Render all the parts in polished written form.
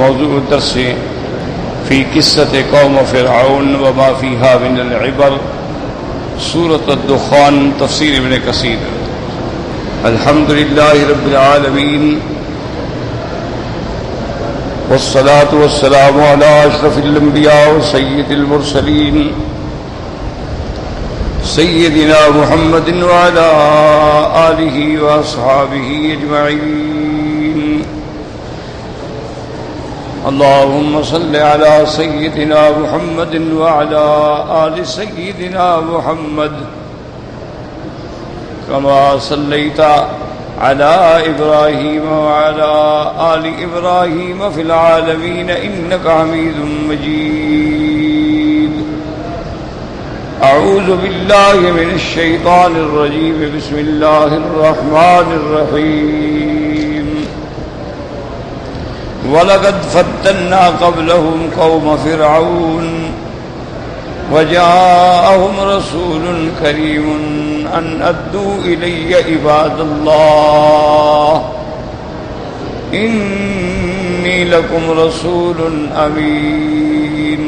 موضوع الدرس في قصة قوم فرعون وما فيها من العبر سورة الدخان تفسير ابن كثير. الحمد لله رب العالمين والصلاة والسلام على أشرف الأنبياء وسيد المرسلين سيدنا محمد وعلى آله وأصحابه أجمعين. اللهم صل على سيدنا محمد وعلى آل سيدنا محمد كما صليت على إبراهيم وعلى آل إبراهيم في العالمين إنك حميد مجيد. أعوذ بالله من الشيطان الرجيم. بسم الله الرحمن الرحيم. وَلَقَدْ فَتَنَّا قَبْلَهُمْ قَوْمَ فِرْعَوْنَ وَجَاءَهُمْ رَسُولٌ كَرِيمٌ أَنْ أَدُّوا إِلَيَّ عِبَادَ اللَّهِ إِنِّي لَكُمْ رَسُولٌ أَمِينٌ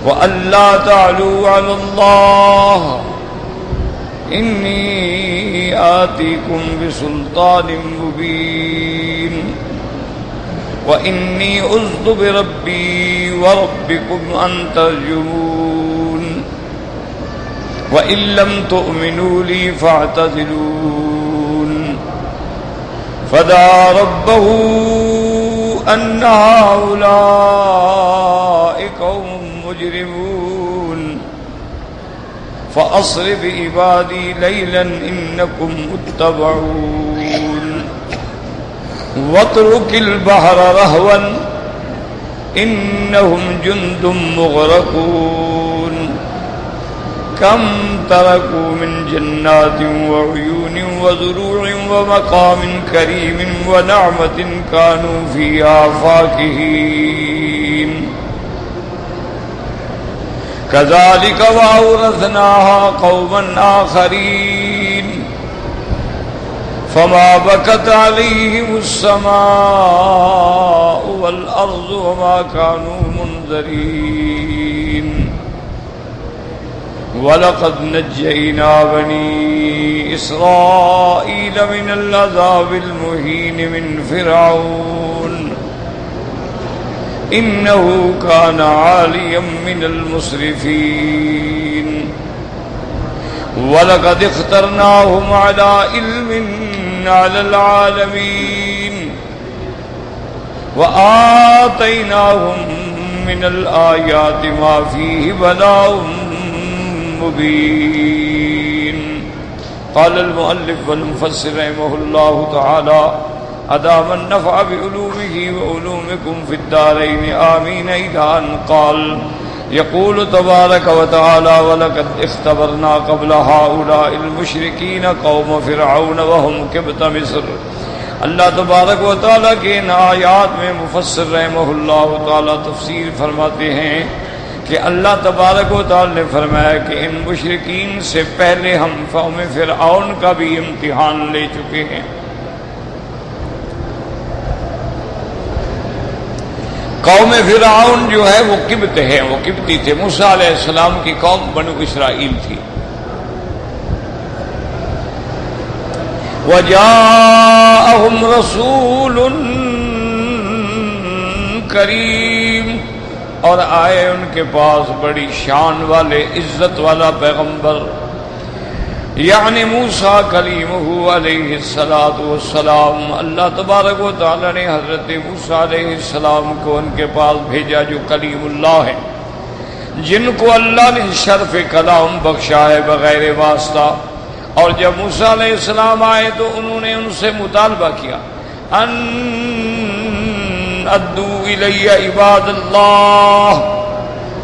وَأَنْ لَا تَعْلُوا عَلَى اللَّهِ إِنِّي آتِيكُمْ بِسُلْطَانٍ مُبِينٍ وَإِنِّي عُذْتُ بِرَبِّي وَرَبِّكُمْ أَن تَرْجُمُونِ وَإِن لَّمْ تُؤْمِنُوا لِي فَاعْتَزِلُونِ. فَدَعَا رَبَّهُ أَنَّ هَٰؤُلَاءِ قَوْمٌ مُّجْرِمُونَ فَأَسْرِ بِعِبَادِي لَيْلًا إِنَّكُمْ مُتَّبَعُونَ وَاتْرُكِ الْبَحْرَ رَهْوًا إِنَّهُمْ جُندٌ مُغْرَقُونَ كَمْ تَرَكُوا مِنْ جَنَّاتٍ وَعُيُونٍ وَزُرُوعٍ وَمَقَامٍ كَرِيمٍ وَنَعْمَةٍ كَانُوا فِيهَا فَاكِهِينَ. كَذَلِكَ وَأَوْرَثْنَاهَا قَوْمًا آخَرِينَ فما بكت عليهم السماء والأرض وما كانوا منذرين. ولقد نجينا بني إسرائيل من العذاب المهين من فرعون إنه كان عاليا من المسرفين. وَلَقَدِ اخْتَرْنَاهُمْ عَلَى عِلْمٍ عَلَى الْعَالَمِينَ وَآتَيْنَاهُمْ مِنَ الْآيَاتِ مَا فِيهِ بَلَاءٌ مُبِينٌ. قال المؤلف والمفسر رحمه الله تعالى أدام النفع بعلومه وعلومكم في الدارين آمين. إلى أن قال يقول تبارك وتعالى ولقد اختبرنا قبل هؤلاء المشركين قوم فرعون وهم كبت مصر. اللہ تبارک و تعالیٰ کے ان آیات میں مفسر رحمہ اللہ تعالیٰ تفسیر فرماتے ہیں کہ اللہ تبارک و تعالیٰ نے فرمایا کہ ان مشرکین سے پہلے ہم قوم فرعون کا بھی امتحان لے چکے ہیں. قوم فرعون جو ہے وہ قبط ہے، وہ قبطی تھے. موسیٰ علیہ السلام کی قوم بنو اسرائیل تھی. وَجَاءَهُمْ رَسُولٌ کریم، اور آئے ان کے پاس بڑی شان والے عزت والا پیغمبر، یعنی موسیٰ کلیمہ علیہ السلام. اللہ تبارک و تعالی نے حضرت موسیٰ علیہ السلام کو ان کے پاس بھیجا جو کلیم اللہ ہے، جن کو اللہ نے شرف کلام بخشا ہے بغیر واسطہ. اور جب موسیٰ علیہ السلام آئے تو انہوں نے ان سے مطالبہ کیا ان ادوا الی عباد اللہ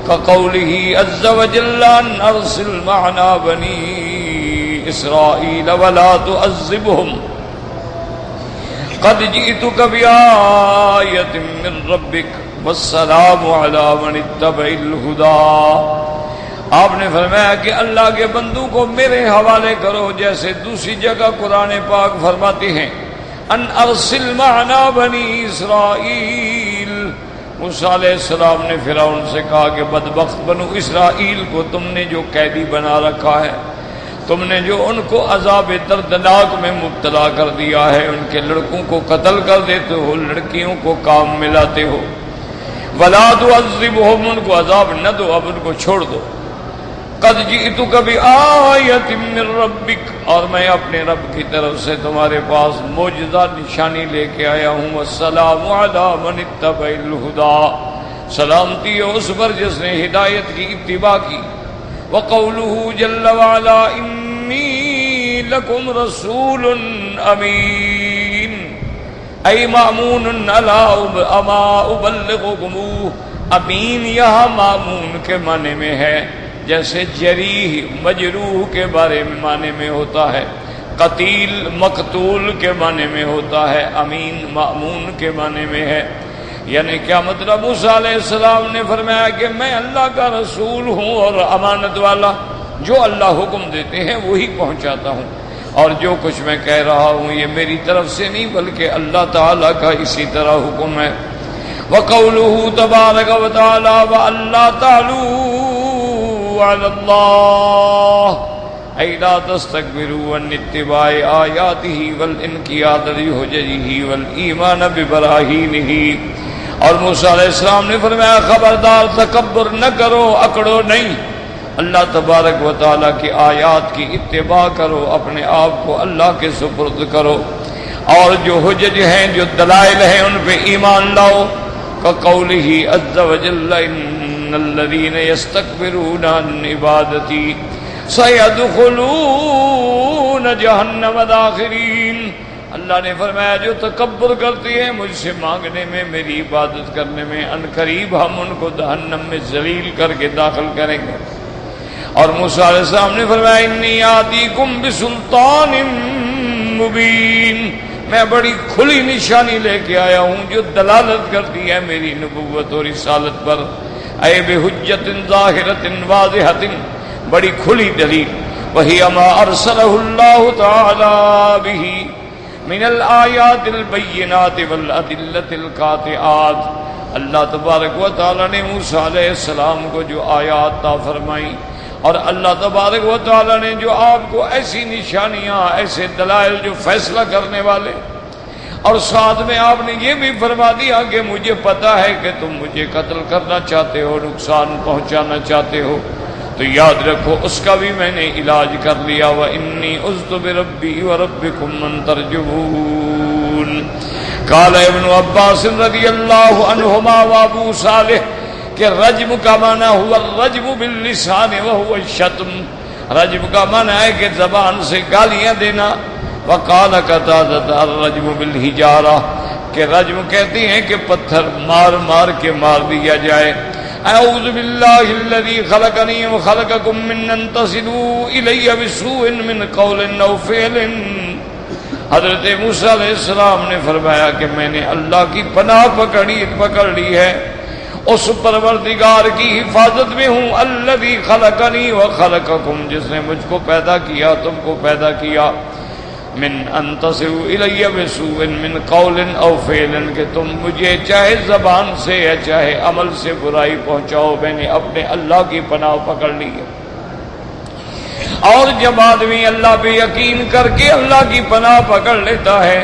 کقولہ عز وجل ان ارسل معنا بنی اسرائیل ولا تعذبهم قد جئتك بآیۃ من ربک والسلام علی من اتبع الہدی. آپ نے فرمایا کہ اللہ کے بندوں کو میرے حوالے کرو، جیسے دوسری جگہ قرآن پاک فرماتے ہیں ان ارسل معنا بنی اسرائیل. موسیٰ علیہ السلام نے فرعون سے کہا کہ بدبخت بنو اسرائیل کو تم نے جو قیدی بنا رکھا ہے، تم نے جو ان کو عذاب دردناک میں مبتلا کر دیا ہے، ان کے لڑکوں کو قتل کر دیتے ہو، لڑکیوں کو کام میں لاتے ہو. ولا تعذبهم، ان کو عذاب نہ دو، اب ان کو چھوڑ دو. قد جئتک بآیۃ من ربک، اور میں اپنے رب کی طرف سے تمہارے پاس معجزہ نشانی لے کے آیا ہوں. والسلام علی من اتبع الہدی، سلامتی ہے اس پر جس نے ہدایت کی اتباع کی. وقولہ جل وعلا انی لکم رسول امین، ای مامون علی اما ابلغکم. امین یہاں مامون کے معنی میں ہے، جیسے جریح مجروح کے بارے میں معنی میں ہوتا ہے، قتیل مقتول کے معنی میں ہوتا ہے، امین مأمون کے معنی میں ہے. یعنی کیا مطلب؟ موسیٰ علیہ السلام نے فرمایا کہ میں اللہ کا رسول ہوں اور امانت والا، جو اللہ حکم دیتے ہیں وہی پہنچاتا ہوں، اور جو کچھ میں کہہ رہا ہوں یہ میری طرف سے نہیں بلکہ اللہ تعالیٰ کا اسی طرح حکم ہے. وقولہ تبارک و تعالی وَأَلَّا تَعْلُوا عَلَى اللَّهِ أَيْ لَا تَسْتَكْبِرُوا عَنِ اتِّبَاعِ آيَاتِهِ وَالْإِنْقِيَادِ لِحُجَجِهِ وَالْإِيمَانِ بِبَرَاهِينِهِ. اور موسیٰ علیہ السلام نے فرمایا خبردار تکبر نہ کرو، اکڑو نہیں، اللہ تبارک و تعالیٰ کی آیات کی اتباع کرو، اپنے آپ کو اللہ کے سپرد کرو، اور جو حجج ہیں، جو دلائل ہیں، ان پہ ایمان لاؤ. كقوله عز وجل ان الذين يستكبرون عن عبادتي سيدخلون جہنم داخرین. اللہ نے فرمایا جو تکبر کرتے ہیں مجھ سے مانگنے میں، میری عبادت کرنے میں، ان قریب ہم ان کو جہنم میں ذلیل کر کے داخل کریں گے. اور موسیٰ علیہ السلام نے فرمایا انی آتیکم بسلطان مبین، میں بڑی کھلی نشانی لے کے آیا ہوں جو دلالت کرتی ہے میری نبوت اور رسالت پر. اے بحجت ظاہرۃ واضحۃ، بڑی کھلی دلیل. وہی ما ارسلہ اللہ تعالی بہ من الآیات البینات والادلۃ القاطعات. اللہ تبارک و تعالی نے موسیٰ علیہ السلام کو جو آیات عطا فرمائی، اور اللہ تبارک و تعالی نے جو آپ کو ایسی نشانیاں، ایسے دلائل جو فیصلہ کرنے والے، اور ساتھ میں آپ نے یہ بھی فرما دیا کہ مجھے پتا ہے کہ تم مجھے قتل کرنا چاہتے ہو، نقصان پہنچانا چاہتے ہو، تو یاد رکھو اس کا بھی میں نے علاج کر لیا. وَإِنِّي عُذْتُ بِرَبِّي وَرَبِّكُمْ أَن تَرْجُمُونِ. قال ابن عباس رضی اللہ عنہما وابو صالح کہ رجم کا معنی ہوا الرجم باللسان وهو الشتم، رجم کا معنی ہے کہ زبان سے گالیاں دینا. وقال قتادہ الرجم بالحجارہ، کہ رجم کہتے ہیں کہ پتھر مار مار کے مار دیا جائے. اعوذ باللہ الذی خلقنی وخلقکم من ان تصلوا الی بسوء من قول او فعل. حضرت موسیٰ علیہ السلام نے فرمایا کہ میں نے اللہ کی پناہ پکڑ لی ہے، اس پروردگار کی حفاظت میں ہوں. الذی خلقنی وخلقکم، جس نے مجھ کو پیدا کیا، تم کو پیدا کیا. من ان تصلوا الی بسوء من قول او فعل، کہ تم مجھے چاہے زبان سے یا چاہے عمل سے برائی پہنچاؤ. میں نے اپنے اللہ کی پناہ پکڑ لی ہے. اور جب آدمی اللہ پہ یقین کر کے اللہ کی پناہ پکڑ لیتا ہے،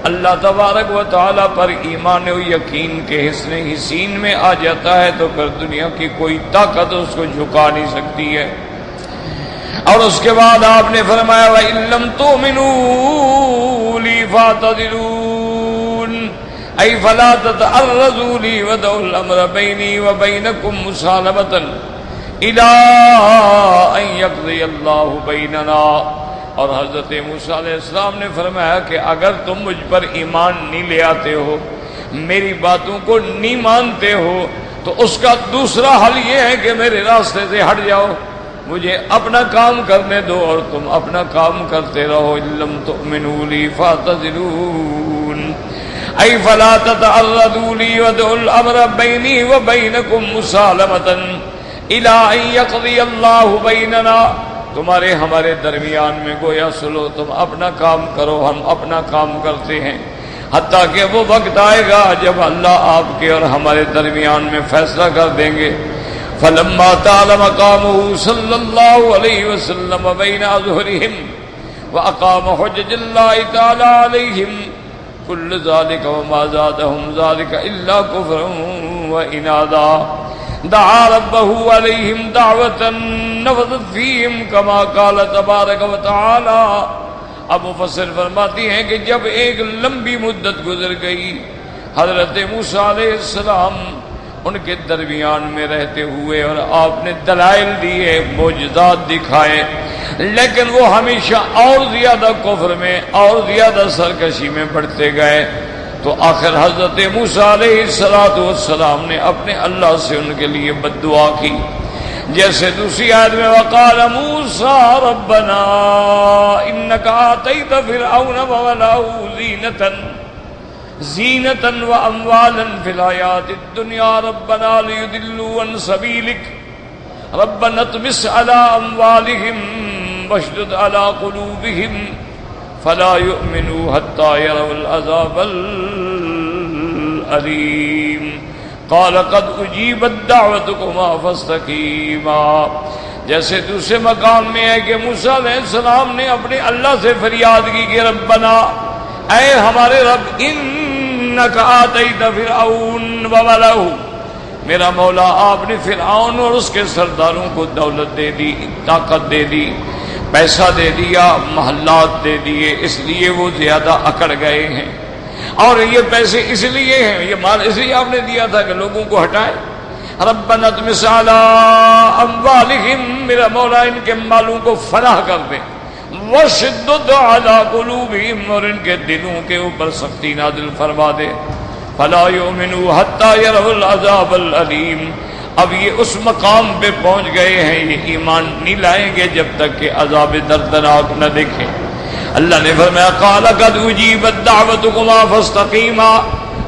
اللہ تبارک و تعالیٰ پر ایمان و یقین کے حسن حسین میں آ جاتا ہے، تو پھر دنیا کی کوئی طاقت اس کو جھکا نہیں سکتی ہے. اور اس کے بعد آپ نے فرمایا وَإِن لَّمْ تُؤْمِنُوا لِي فَاعْتَزِلُونِ أَيْ فَلَا تَتَعَرَّضُوا لِي وَدَعُوا الْأَمْرَ بَيْنِي وَبَيْنَكُمْ مُسَالَمَةً إِلَىٰ أَن يَقْضِيَ اللَّهُ بَيْنَنَا. اور حضرت موسیٰ علیہ السلام نے فرمایا کہ اگر تم مجھ پر ایمان نہیں لے آتے ہو، میری باتوں کو نہیں مانتے ہو، تو اس کا دوسرا حل یہ ہے کہ میرے راستے سے ہٹ جاؤ، مجھے اپنا کام کرنے دو اور تم اپنا کام کرتے رہو. إِن لَّمْ تُؤْمِنُوا لِي فَاعْتَزِلُونِ أَيْ فَلَا تَتَعَرَّضُوا لِي وَادْعُوا الْأَمْرَ بَيْنِي وَبَيْنَكُمْ مُسَالَمَةً إِلَىٰ أَن يَقْضِيَ اللَّهُ بَيْنَنَا. تمہارے ہمارے درمیان میں گویا سلو، تم اپنا کام کرو ہم اپنا کام کرتے ہیں، حتیٰ کہ وہ وقت آئے گا جب اللہ آپ کے اور ہمارے درمیان میں فیصلہ کر دیں گے۔ فلما طال مقامه صلی اللہ علیہ وسلم بین اظہرہم واقام حجج اللہ تعالی علیہم کل ذلك وما زادهم ذلك الا كفرا وعنادا دعا ربه عليهم دعوة نفذت فيهم كما قال تبارک وتعالی۔ اب مفسر فرماتی ہیں کہ جب ایک لمبی مدت گزر گئی، حضرت موسیٰ علیہ السلام ان کے درمیان میں رہتے ہوئے اور آپ نے دلائل دیے، معجزات دکھائے، لیکن وہ ہمیشہ اور زیادہ کفر میں اور زیادہ سرکشی میں بڑھتے گئے، تو آخر حضرت موسیٰ علیہ السلام نے اپنے اللہ سے ان کے لیے بد دعا کی، جیسے دوسری آیت میں وقال موسیٰ ربنا انک آتیت فرعون وملأه زینة واموالا فی الحیاۃ الدنیا ربنا لیضلوا عن سبیلک ربنا اطمس علی اموالہم واشدد علی قلوبہم فلا یؤمنوا حتی یروا العذاب العلیم قال قد اجیبت دعوتکما فاستقیما۔ جیسے دوسرے مقام میں ہے کہ موسیٰ علیہ السلام نے اپنے اللہ سے فریاد کی کہ ربنا، اے ہمارے رب، انک آتیت فرعون وملأہ، میرا مولا آپ نے فرعون اور اس کے سرداروں کو دولت دے دی، طاقت دے دی، پیسہ دے دیا، محلات دے دیے، اس لیے وہ زیادہ اکڑ گئے ہیں، اور یہ پیسے اس لیے ہیں، یہ مال اس لیے آپ نے دیا تھا کہ لوگوں کو ہٹائے۔ ربنا اطمس علی اموالہم، میرا مولا ان کے مالوں کو فنا کر دے، وشدد علی قلوبہم، اور ان کے دلوں کے اوپر سختی نازل فرما دے، فلا یؤمنوا حتی یروا العذاب العلیم۔ اب یہ اس مقام پہ پہنچ گئے ہیں، یہ ایمان نہیں لائیں گے جب تک کہ عذاب دردناک نہ دیکھیں۔ اللہ نے فرمایا قال قد اجیبت دعوتکما فاستقیما،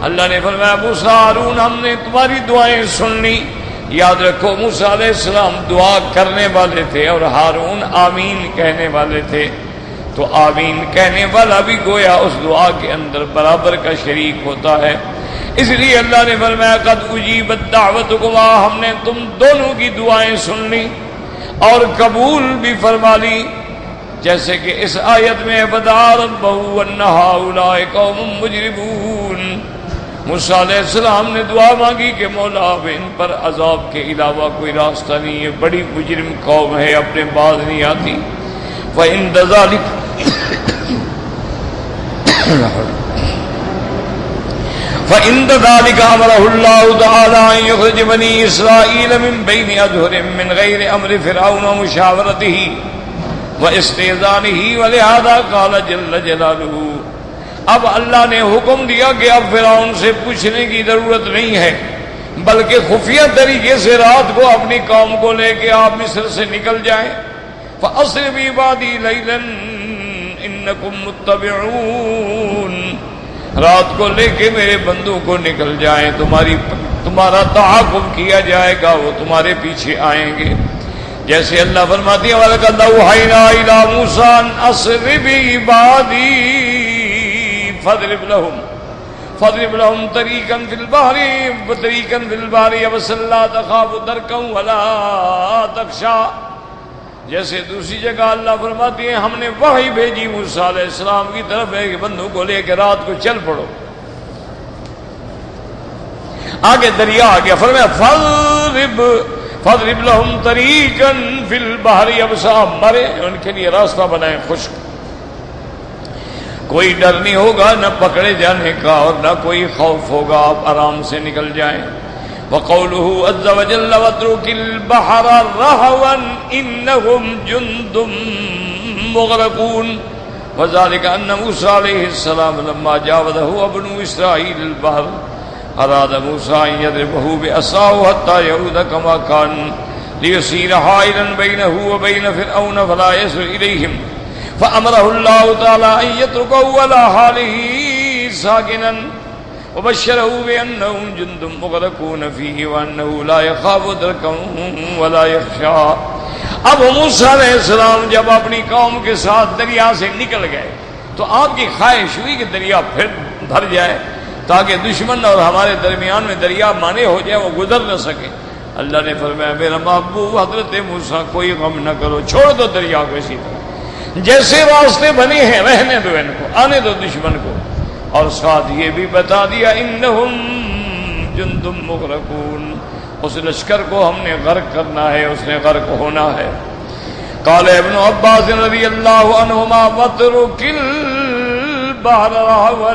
اللہ نے فرمایا موسیٰ ہارون، ہم نے تمہاری دعائیں سن لی۔ یاد رکھو موسیٰ علیہ السلام دعا کرنے والے تھے اور ہارون آمین کہنے والے تھے، تو آمین کہنے والا بھی گویا اس دعا کے اندر برابر کا شریک ہوتا ہے، اس لیے اللہ نے فرمایا قد اجیبت دعوتکما، ہم نے تم دونوں کی دعائیں سن لی اور قبول بھی فرما لی، جیسے کہ اس آیت میں فدعا ربہ ان ہؤلاء قوم مجرمون، موسیٰ علیہ السلام نے دعا مانگی کہ مولا اب ان پر عذاب کے علاوہ کوئی راستہ نہیں ہے، بڑی مجرم قوم ہے، اپنے باز نہیں آتی۔ وَعِنْدَ ذَلِكَ أَمَرَهُ اللَّهُ تَعَالَىٰ أَن يُخْرِجَ بَنِي إِسْرَائِيلَ مِن بَيْنِ أَظْهُرِهِم مِّن غَيْرِ أَمْرِ فِرْعَوْنَ وَمُشَاوَرَتِهِ وَإِسْتِئْذَانِهِ وَلِهَٰذَا قَالَ جَلَّ جَلَالُهُ، اب اللہ نے حکم دیا کہ اب فرعون سے پوچھنے کی ضرورت نہیں ہے، بلکہ خفیہ طریقے سے رات کو اپنی قوم کو لے کے آپ مصر سے نکل جائیں۔ فَأَسْرِ بِعِبَادِي لَيْلًا إِنَّكُمْ مُتَّبِعُونَ، رات کو لے کے میرے بندوں کو نکل جائیں، تمہارا تعاقب کیا جائے گا، وہ تمہارے پیچھے آئیں گے۔ جیسے اللہ فرماتی ہے وَلَقَدْ أَوْحَيْنَا إِلَىٰ مُوسَىٰ أَنْ أَسْرِ بِعِبَادِي فاضرب لهم طريقا في البحر يبسا لا تخاف دركا ولا تخشى۔ جیسے دوسری جگہ اللہ فرماتی ہے ہم نے وحی بھیجی موسیٰ علیہ السلام کی طرف ہے کہ بندوں کو لے کے رات کو چل پڑو، آگے دریا آ گیا، فرمایا فاضرب لهم طريقا في البحر يبسا، مرے ان کے لیے راستہ بنائیں خشک، کوئی ڈر نہیں ہوگا نہ پکڑے جانے کا اور نہ کوئی خوف ہوگا، آپ آرام سے نکل جائیں۔ وَقَوْلُهُ عَزَّ وَجَلَّ وَاتْرُكِ الْبَحْرَ رَهْوًا إِنَّهُمْ جُندٌ مُغْرَقُونَ وَذَلِكَ أَنَّ مُوسَىٰ عَلَيْهِ السَّلَامَ لَمَّا جَاوَزَهُ بَنُو إِسْرَائِيلَ الْبَحْرَ أَرَادَ مُوسَىٰ أَن يَضْرِبَهُ بِعَصَاهُ حَتَّىٰ يَعُودَ كَمَا كَانَ لِيُصِيرَ حَائِلًا بَيْنَهُ وَبَيْنَ فِرْعَوْنَ فَلَا يَصِلُ إِلَيْهِمْ فأمره الله تعالى أن يتركه على حاله ساكنا وبشره بأنهم جند مغرقون فيه وأنه لا يخاف دركا ولا يخشى۔ اب موسیٰ علیہ السلام جب اپنی قوم کے ساتھ دریا سے نکل گئے تو آپ کی خواہش ہوئی کہ دریا پھر بھر جائے تاکہ دشمن اور ہمارے درمیان میں دریا مانے ہو جائے، وہ گزر نہ سکے۔ اللہ نے فرمایا میرا محبوب حضرت موسیٰ کوئی غم نہ کرو، چھوڑ دو دریا کو اسی طرح، جیسے راستے بنے ہیں رہنے دو، ان کو آنے دو دشمن کو، اور ساتھ یہ بھی بتا دیا انہم جند مغرقون، اس لشکر کو ہم نے غرق کرنا ہے، اس نے غرق ہونا ہے۔ قال ابن عباس رضی اللہ عنہما واترک البحر رہوا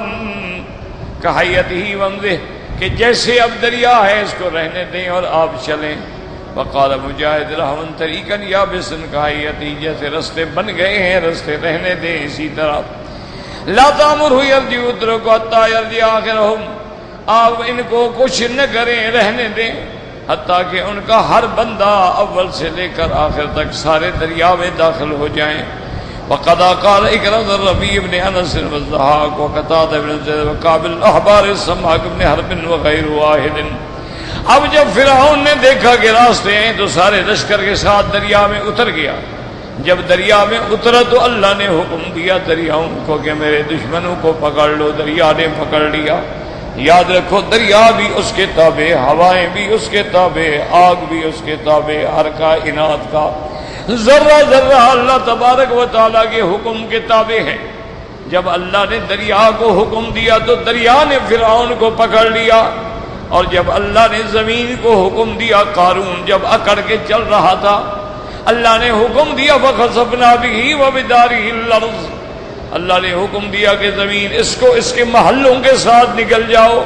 کحیتہ وامضہ، کہ جیسے اب دریا ہے اس کو رہنے دیں اور آپ چلیں۔ وقال مجاہد رہوا طریقا یابسا کحیتہ، جیسے رستے بن گئے ہیں رستے رہنے دیں اسی طرح۔ لا تأمرہ یرجع اترک حتی یرجع آخرہم، آپ ان کو کچھ نہ کریں، رہنے دیں حتیٰ کہ ان کا ہر بندہ اول سے لے کر آخر تک سارے دریا میں داخل ہو جائیں۔ وقد قال اکرم الربیع بن انس والضحاک وقتادہ بن زید وکعب الاحبار سماک بن حرب وغیر واحد۔ اب جب فرعون نے دیکھا کہ راستے ہیں تو سارے لشکر کے ساتھ دریا میں اتر گیا۔ جب دریا میں اترا تو اللہ نے حکم دیا دریاؤں کو کہ میرے دشمنوں کو پکڑ لو، دریا نے پکڑ لیا۔ یاد رکھو دریا بھی اس کے تابع، ہوائیں بھی اس کے تابع، آگ بھی اس کے تابع، ہر کائنات کا ذرہ ذرہ اللہ تبارک و تعالیٰ کے حکم کے تابع ہے۔ جب اللہ نے دریا کو حکم دیا تو دریا نے فرعون کو پکڑ لیا، اور جب اللہ نے زمین کو حکم دیا، قارون جب اکڑ کے چل رہا تھا اللہ نے حکم دیا فخسفنا بہ وبدارہ الارض، اللہ نے حکم دیا کہ زمین اس کو اس کے محلوں کے ساتھ نکل جاؤ۔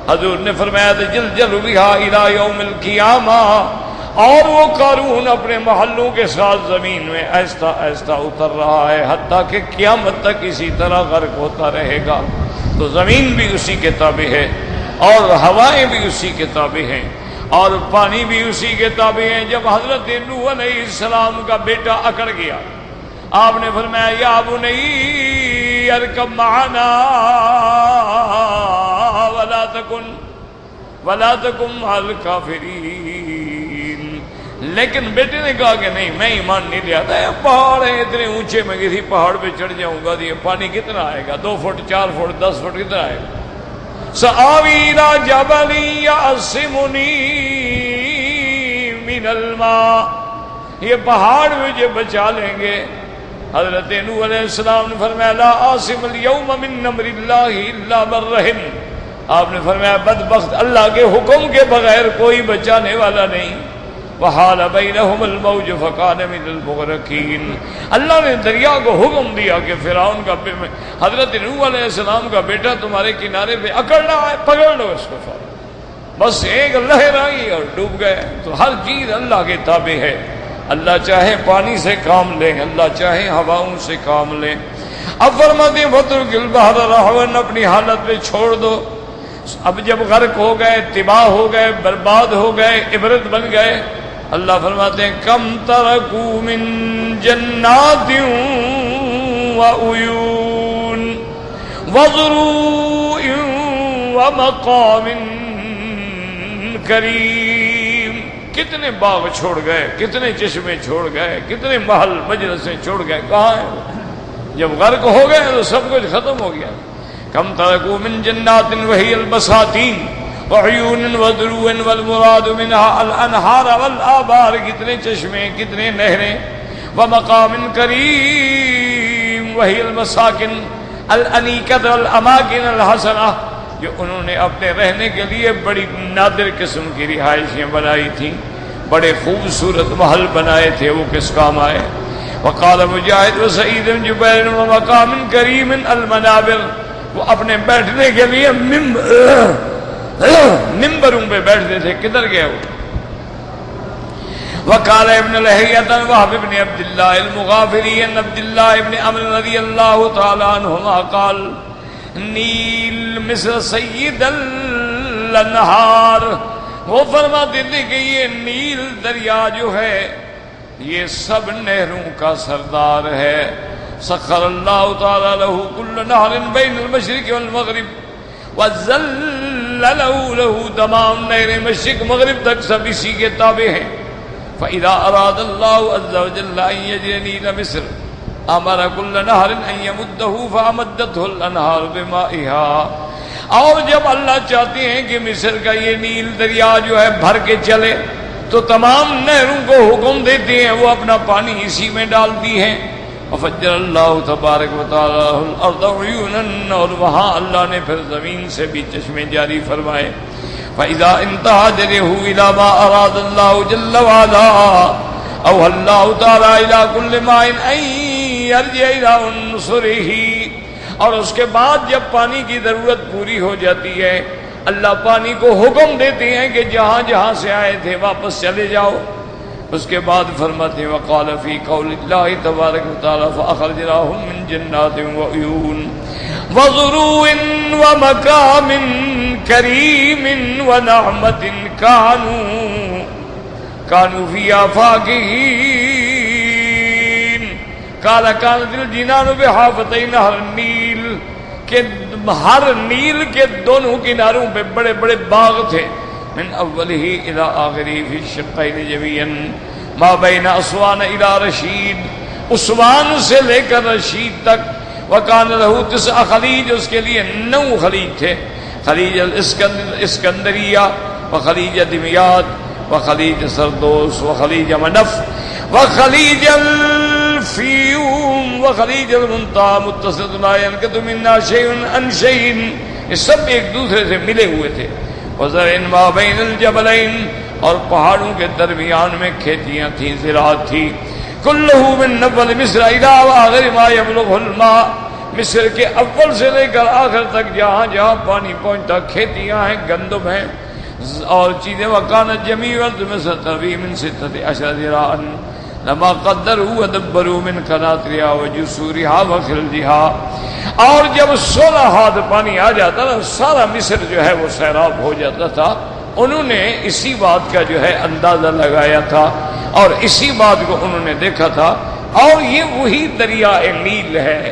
حضور نے فرمایا تجلجل بہا الی یوم القیامہ، اور وہ قارون اپنے محلوں کے ساتھ زمین میں آہستہ آہستہ اتر رہا ہے حتیٰ کہ قیامت تک اسی طرح غرق ہوتا رہے گا۔ تو زمین بھی اسی کے تابع ہے، اور ہوائیں بھی اسی کے تابع ہیں، اور پانی بھی اسی کے تابع ہیں۔ جب حضرت نوح علیہ السلام کا بیٹا اکڑ گیا، آپ نے فرمایا یا بنی ارکب معنا ولا تکن مع الکافرین، لیکن بیٹے نے کہا کہ نہیں میں ایمان نہیں لے آتا، پہاڑ ہیں اتنے اونچے، میں کسی پہاڑ پہ چڑھ جاؤں گا تو یہ پانی کتنا آئے گا، 2 فٹ 4 فٹ 10 فٹ کتنا آئے گا۔ سآوی الی جبل یعصمنی من الماء، یہ پہاڑ مجھے بچا لیں گے۔ حضرت نوح علیہ السلام نے فرمایا لا عاصم اليوم من امر اللہ الا من رحم، آپ نے فرمایا بدبخت اللہ کے حکم کے بغیر کوئی بچانے والا نہیں۔ وحال بینہم الموج فکان من المغرقین، اللہ نے دریا کو حکم دیا کہ فرعون کا حضرت نوح علیہ السلام کا بیٹا تمہارے کنارے پہ اکڑ رہا ہے، پکڑ لو اس کو فوراً۔ بس ایک لہر آئی اور ڈوب گئے۔ تو ہر چیز اللہ کے تابع ہے، اللہ چاہے پانی سے کام لیں، اللہ چاہے ہواؤں سے کام لیں۔ اب فرماتے ہیں وَاتْرُكِ الْبَحْرَ رَهْوًا، اپنی حالت پہ چھوڑ دو۔ اب جب غرق ہو گئے، تباہ ہو گئے، برباد ہو گئے، عبرت بن گئے، اللہ فرماتے ہیں کم ترکوا من جنات وعیون وزروع ومقام کریم، کتنے باغ چھوڑ گئے، کتنے چشمے چھوڑ گئے، کتنے محل مجلسیں چھوڑ گئے، کہاں ہیں؟ جب غرق ہو گئے تو سب کچھ ختم ہو گیا۔ کم ترکوا من جنات وہی البساتین وعیون وزروع والمراد منها الانہار والآبار، کتنے چشمے، کتنے نہریں، ومقام کریم وہی المساکن الانیکۃ والاماکن الحسنہ، جو انہوں نے اپنے رہنے کے لیے بڑی نادر قسم کی رہائشیں بنائی تھیں، بڑے خوبصورت محل بنائے تھے، وہ کس کام آئے؟ وقال مجاہد وسعید بن جبیر ومقام کریم المنابر، وہ اپنے بیٹھنے کے لیے ممبروں پہ بیٹھتے تھے، کدھر گئے وہ؟ وقال ابن لہیۃ وہب بن عبد اللہ المغافری ان عبد اللہ ابن عمرو رضی اللہ تعالی عنہما قال نیل مصر سید الانہار، وہ فرماتے تھے کہ یہ نیل دریا جو ہے یہ سب نہروں کا سردار ہے۔ سخر اللہ تعالی لہ کل نہر بین المشرق والمغرب وذللہ لہ، تمام نہریں مشرق مغرب تک سب اسی کے تابع ہیں۔ فإذا أراد الله عز وجل أن يجري نيل مصر أمر كل نهر أن يمده فأمدته الأنهار بمائها. اور جب اللہ چاہتے ہیں کہ مصر کا یہ نیل دریا جو ہے بھر کے چلے تو تمام نہروں کو حکم دیتے ہیں وہ اپنا پانی اسی میں ڈالتی ہیں. وفجر اللہ تبارک و تعالی الارض عیونا، اور وہاں اللہ نے پھر زمین سے بھی چشمے جاری فرمائے. فاذا انتهى جريه الى ما اراد الله جل وعلا او الله تعالی الى كل ماء ان يرجع الى عنصره. اور اس کے بعد جب پانی کی ضرورت پوری ہو جاتی ہے اللہ پانی کو حکم دیتے ہیں کہ جہاں جہاں سے آئے تھے واپس چلے جاؤ. اس کے بعد فرماتے ہیں وقال فی قول اللہ تبارک و تعالی فاخرجناهم من جنات وعیون وزروع ومقام کریم ونعمت كانوا فيها فاكهين. قال كانت الجنان بحافتي نهر النيل، کہ ہر نیل کے دونوں کناروں پہ بڑے بڑے باغ تھے. من اوله الى آخره في الشقين جميعا ما بين اسوان الى رشید، اسوان سے لے کر رشید تک. وكان له 9 خلیج، اس کے لیے 9 خلیج تھے. خلیج الاسکندریہ وخلیج دمیاط وخلیج سردوس وخلیج منف وخلیج الفیوم وخلیج المنتہى متصل لا ينقطع منها شيء عن شيء، یہ سب ایک دوسرے سے ملے ہوئے تھے. وزرع ما بین الجبلین، اور پہاڑوں کے درمیان میں کھیتیاں تھیں، زراعت تھی. کلہ من اول مصر الی آخر ما یبلغ الماء، مصر کے اول سے لے کر آخر تک جہاں جہاں پانی پہنچتا کھیتیاں ہیں، گندم ہیں اور چیزیں. وکانت جمیع الارض مصر تروی من 16 ذراعا لما قدروا ودبروا من قناطرها وجسورها وخلدها. اور جب 16 ہاتھ پانی آ جاتا نا سارا مصر جو ہے وہ سیراب ہو جاتا تھا. انہوں نے اسی بات کا جو ہے اندازہ لگایا تھا اور اسی بات کو انہوں نے دیکھا تھا. اور یہ وہی دریا نیل ہے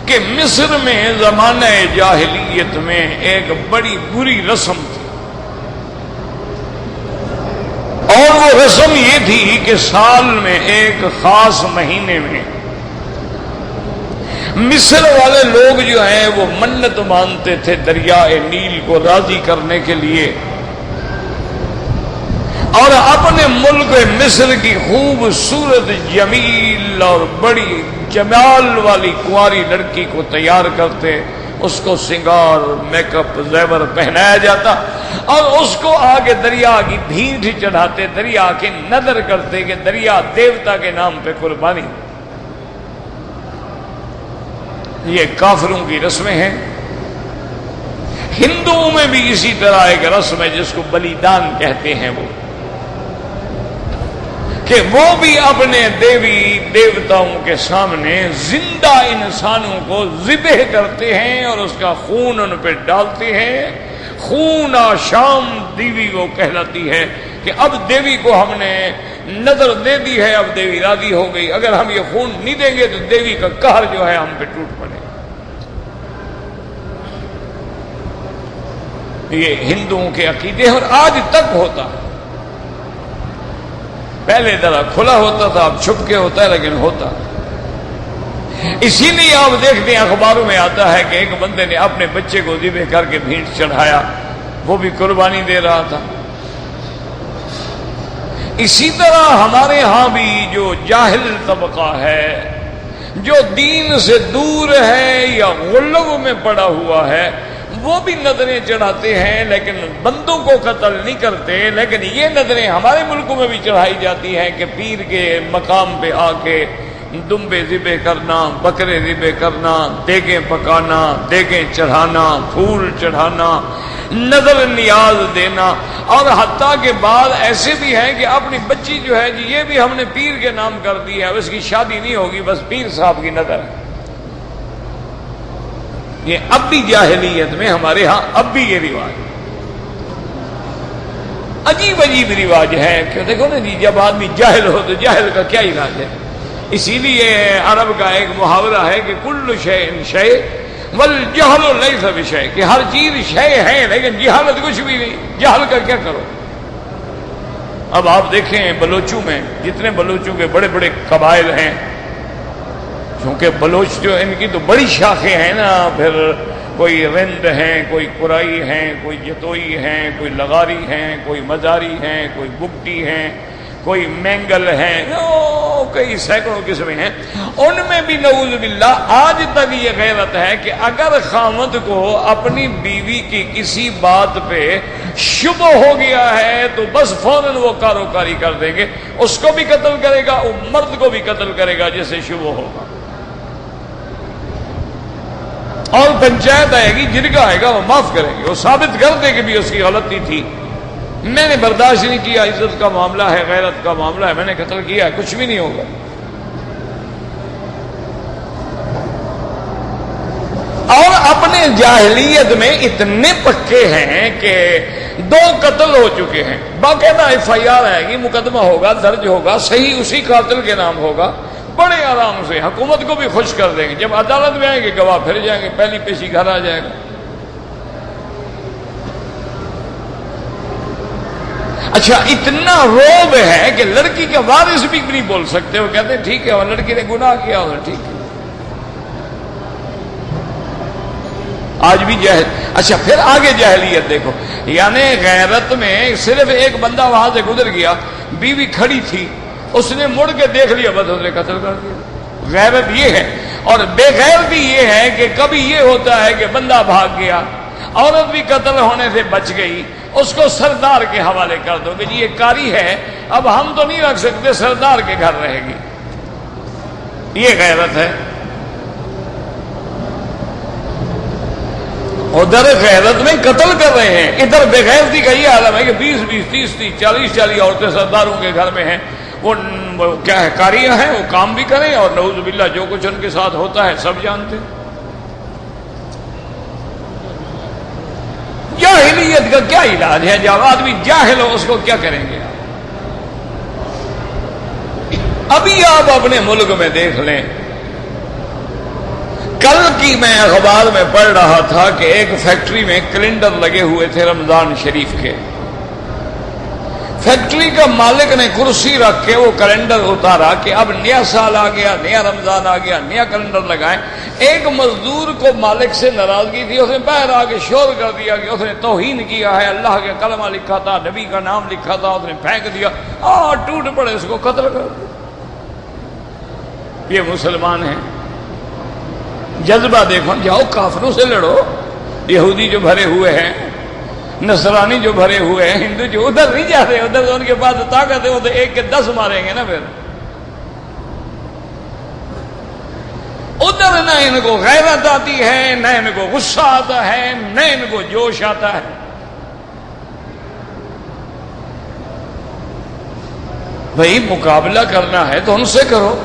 کہ مصر میں زمانہ جاہلیت میں ایک بڑی بری رسم تھی، اور وہ رسم یہ تھی کہ سال میں ایک خاص مہینے میں مصر والے لوگ جو ہیں وہ منت مانتے تھے دریائے نیل کو راضی کرنے کے لیے، اور اپنے ملک مصر کی خوبصورت جمیل اور بڑی جمال والی کنواری لڑکی کو تیار کرتے، اس کو سنگار میک اپ زیور پہنایا جاتا اور اس کو آگے دریا کی بھینٹ چڑھاتے، دریا کے نظر کرتے کہ دریا دیوتا کے نام پہ قربانی. یہ کافروں کی رسمیں ہیں. ہندوؤں میں بھی اسی طرح ایک رسم ہے جس کو بلیدان کہتے ہیں، وہ کہ وہ بھی اپنے دیوی دیوتاؤں کے سامنے زندہ انسانوں کو ذبح کرتے ہیں اور اس کا خون ان پہ ڈالتے ہیں. خون شام دیوی وہ کہلاتی ہے کہ اب دیوی کو ہم نے نظر دے دی ہے، اب دیوی راضی ہو گئی، اگر ہم یہ خون نہیں دیں گے تو دیوی کا قہر جو ہے ہم پہ ٹوٹ پڑے. یہ ہندوؤں کے عقیدے اور آج تک ہوتا ہے. پہلے ذرا کھلا ہوتا تھا، اب چھپ کے ہوتا ہے لیکن ہوتا. اسی لیے آپ دیکھتے ہیں اخباروں میں آتا ہے کہ ایک بندے نے اپنے بچے کو ذبح کر کے بھینٹ چڑھایا، وہ بھی قربانی دے رہا تھا. اسی طرح ہمارے ہاں بھی جو جاہل طبقہ ہے، جو دین سے دور ہے یا غلو میں پڑا ہوا ہے، وہ بھی نظریں چڑھاتے ہیں لیکن بندوں کو قتل نہیں کرتے. لیکن یہ نظریں ہمارے ملکوں میں بھی چڑھائی جاتی ہیں کہ پیر کے مقام پہ آ کے دمبے ذبح کرنا، بکرے ذبح کرنا، دیگیں پکانا، دیگیں چڑھانا، پھول چڑھانا، نظر نیاز دینا. اور حتیٰ کہ بعض ایسے بھی ہیں کہ اپنی بچی جو ہے جی یہ بھی ہم نے پیر کے نام کر دی ہے، اس کی شادی نہیں ہوگی، بس پیر صاحب کی نظر ہے. یہ اب بھی جاہلیت میں ہمارے ہاں اب بھی یہ رواج عجیب عجیب رواج ہے کہ دیکھو نا جی جب آدمی جاہل ہو تو جاہل کا کیا علاج ہے. اسی لیے عرب کا ایک محاورہ ہے کہ کل شیء شیء والجہل لیس بشیء، کہ ہر چیز شے ہے لیکن جہالت کچھ بھی نہیں. جہل کا کیا کرو؟ اب آپ دیکھیں بلوچوں میں جتنے بلوچوں کے بڑے بڑے قبائل ہیں، کیونکہ بلوچ جو ان کی تو بڑی شاخیں ہیں نا، پھر کوئی رند ہیں، کوئی قرائی ہیں، کوئی جتوئی ہیں، کوئی لغاری ہیں، کوئی مزاری ہیں، کوئی بگٹی ہیں، کوئی مینگل ہیں، کئی سینکڑوں قسمیں ہیں۔ ان میں بھی نعوذ باللہ آج تک یہ غیرت ہے کہ اگر خامد کو اپنی بیوی کی کسی بات پہ شبہ ہو گیا ہے تو بس فوراً وہ کاروکاری کر دیں گے، اس کو بھی قتل کرے گا، وہ مرد کو بھی قتل کرے گا جسے شبہ ہوگا، اور پنچایت آئے گی، جرگہ آئے گا، وہ معاف کریں گے، وہ ثابت کر دے کہ بھی اس کی غلطی تھی، میں نے برداشت نہیں کیا، عزت کا معاملہ ہے، غیرت کا معاملہ ہے، میں نے قتل کیا ہے، کچھ بھی نہیں ہوگا۔ اور اپنے جاہلیت میں اتنے پکے ہیں کہ 2 قتل ہو چکے ہیں، باقاعدہ FIR آئے گی، مقدمہ ہوگا، درج ہوگا، صحیح اسی قاتل کے نام ہوگا، بڑے آرام سے حکومت کو بھی خوش کر دیں گے، جب عدالت میں آئیں گے گواہ پھر جائیں گے، پہلی پیشی گھر آ جائے گا۔ اچھا اتنا روب ہے کہ لڑکی کے وارث بھی نہیں بول سکتے، وہ کہتے ہیں ٹھیک ہے وہ لڑکی نے گناہ کیا ہو، ٹھیک ہے۔ آج بھی اچھا پھر آگے جاہلیت دیکھو، یعنی غیرت میں صرف ایک بندہ وہاں سے گزر گیا، بیوی کھڑی تھی، اس نے مڑ کے دیکھ لیا، بس اس نے قتل کر دیا۔ غیرت یہ ہے، اور بے غیرتی یہ ہے کہ کبھی یہ ہوتا ہے کہ بندہ بھاگ گیا، عورت بھی قتل ہونے سے بچ گئی، اس کو سردار کے حوالے کر دو کہ جی یہ کاری ہے، اب ہم تو نہیں رکھ سکتے، سردار کے گھر رہے گی، یہ غیرت ہے۔ ادھر غیرت میں قتل کر رہے ہیں، ادھر بے غیرتی کا یہ عالم ہے کہ 20 30 40 عورتیں سرداروں کے گھر میں ہیں، وہ کیا ہے کاریاں ہیں، وہ کام بھی کریں، اور نعوذ باللہ جو کچھ ان کے ساتھ ہوتا ہے سب جانتے ہیں۔ جاہلیت کا کیا علاج ہے؟ جب آدمی جاہل ہو اس کو کیا کریں گے؟ ابھی آپ اپنے ملک میں دیکھ لیں، کل کی میں اخبار میں پڑھ رہا تھا کہ ایک فیکٹری میں کیلنڈر لگے ہوئے تھے رمضان شریف کے، فیکٹری کا مالک نے کرسی رکھ کے وہ کیلنڈر اتارا کہ اب نیا سال آ گیا، نیا رمضان آ گیا، نیا کیلنڈر لگائیں۔ ایک مزدور کو مالک سے ناراضگی تھی، اس نے باہر آ کے شور کر دیا کہ اس نے توہین کیا ہے، اللہ کے کلمہ لکھا تھا، نبی کا نام لکھا تھا، اس نے پھینک دیا، ٹوٹ پڑے، اس کو قتل کر دیا۔ یہ مسلمان ہیں، جذبہ دیکھو، جاؤ کافروں سے لڑو، یہودی جو بھرے ہوئے ہیں، نصرانی جو بھرے ہوئے ہیں، ہندو جو ادھر نہیں جاتے، ادھر تو ان کے پاس طاقت ہے، وہ تو 1 کے 10 ماریں گے نا، پھر ادھر نہ ان کو غیرت آتی ہے، نہ ان کو غصہ آتا ہے، نہ ان کو جوش آتا ہے۔ بھئی مقابلہ کرنا ہے تو ان سے کرو۔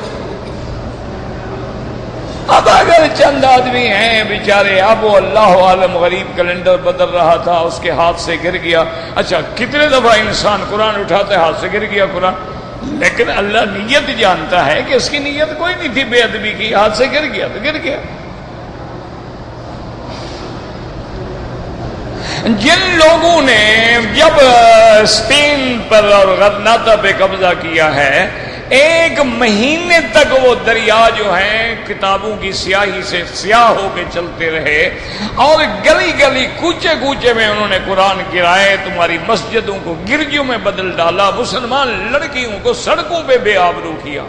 اب اگر چند آدمی ہیں بیچارے، اب وہ اللہ عالم غریب کیلنڈر بدل رہا تھا، اس کے ہاتھ سے گر گیا۔ اچھا کتنے دفعہ انسان قرآن اٹھاتا ہے، ہاتھ سے گر گیا قرآن، لیکن اللہ نیت جانتا ہے کہ اس کی نیت کوئی نہیں تھی بے ادبی کی، ہاتھ سے گر گیا تو گر گیا۔ جن لوگوں نے جب اسپین پر اور غرناطہ پہ قبضہ کیا ہے، 1 مہینے تک وہ دریا جو ہیں کتابوں کی سیاہی سے سیاہ ہو کے چلتے رہے، اور گلی گلی کوچے کوچے میں انہوں نے قرآن گرائے، تمہاری مسجدوں کو گرجوں میں بدل ڈالا، مسلمان لڑکیوں کو سڑکوں پہ بے آبرو کیا۔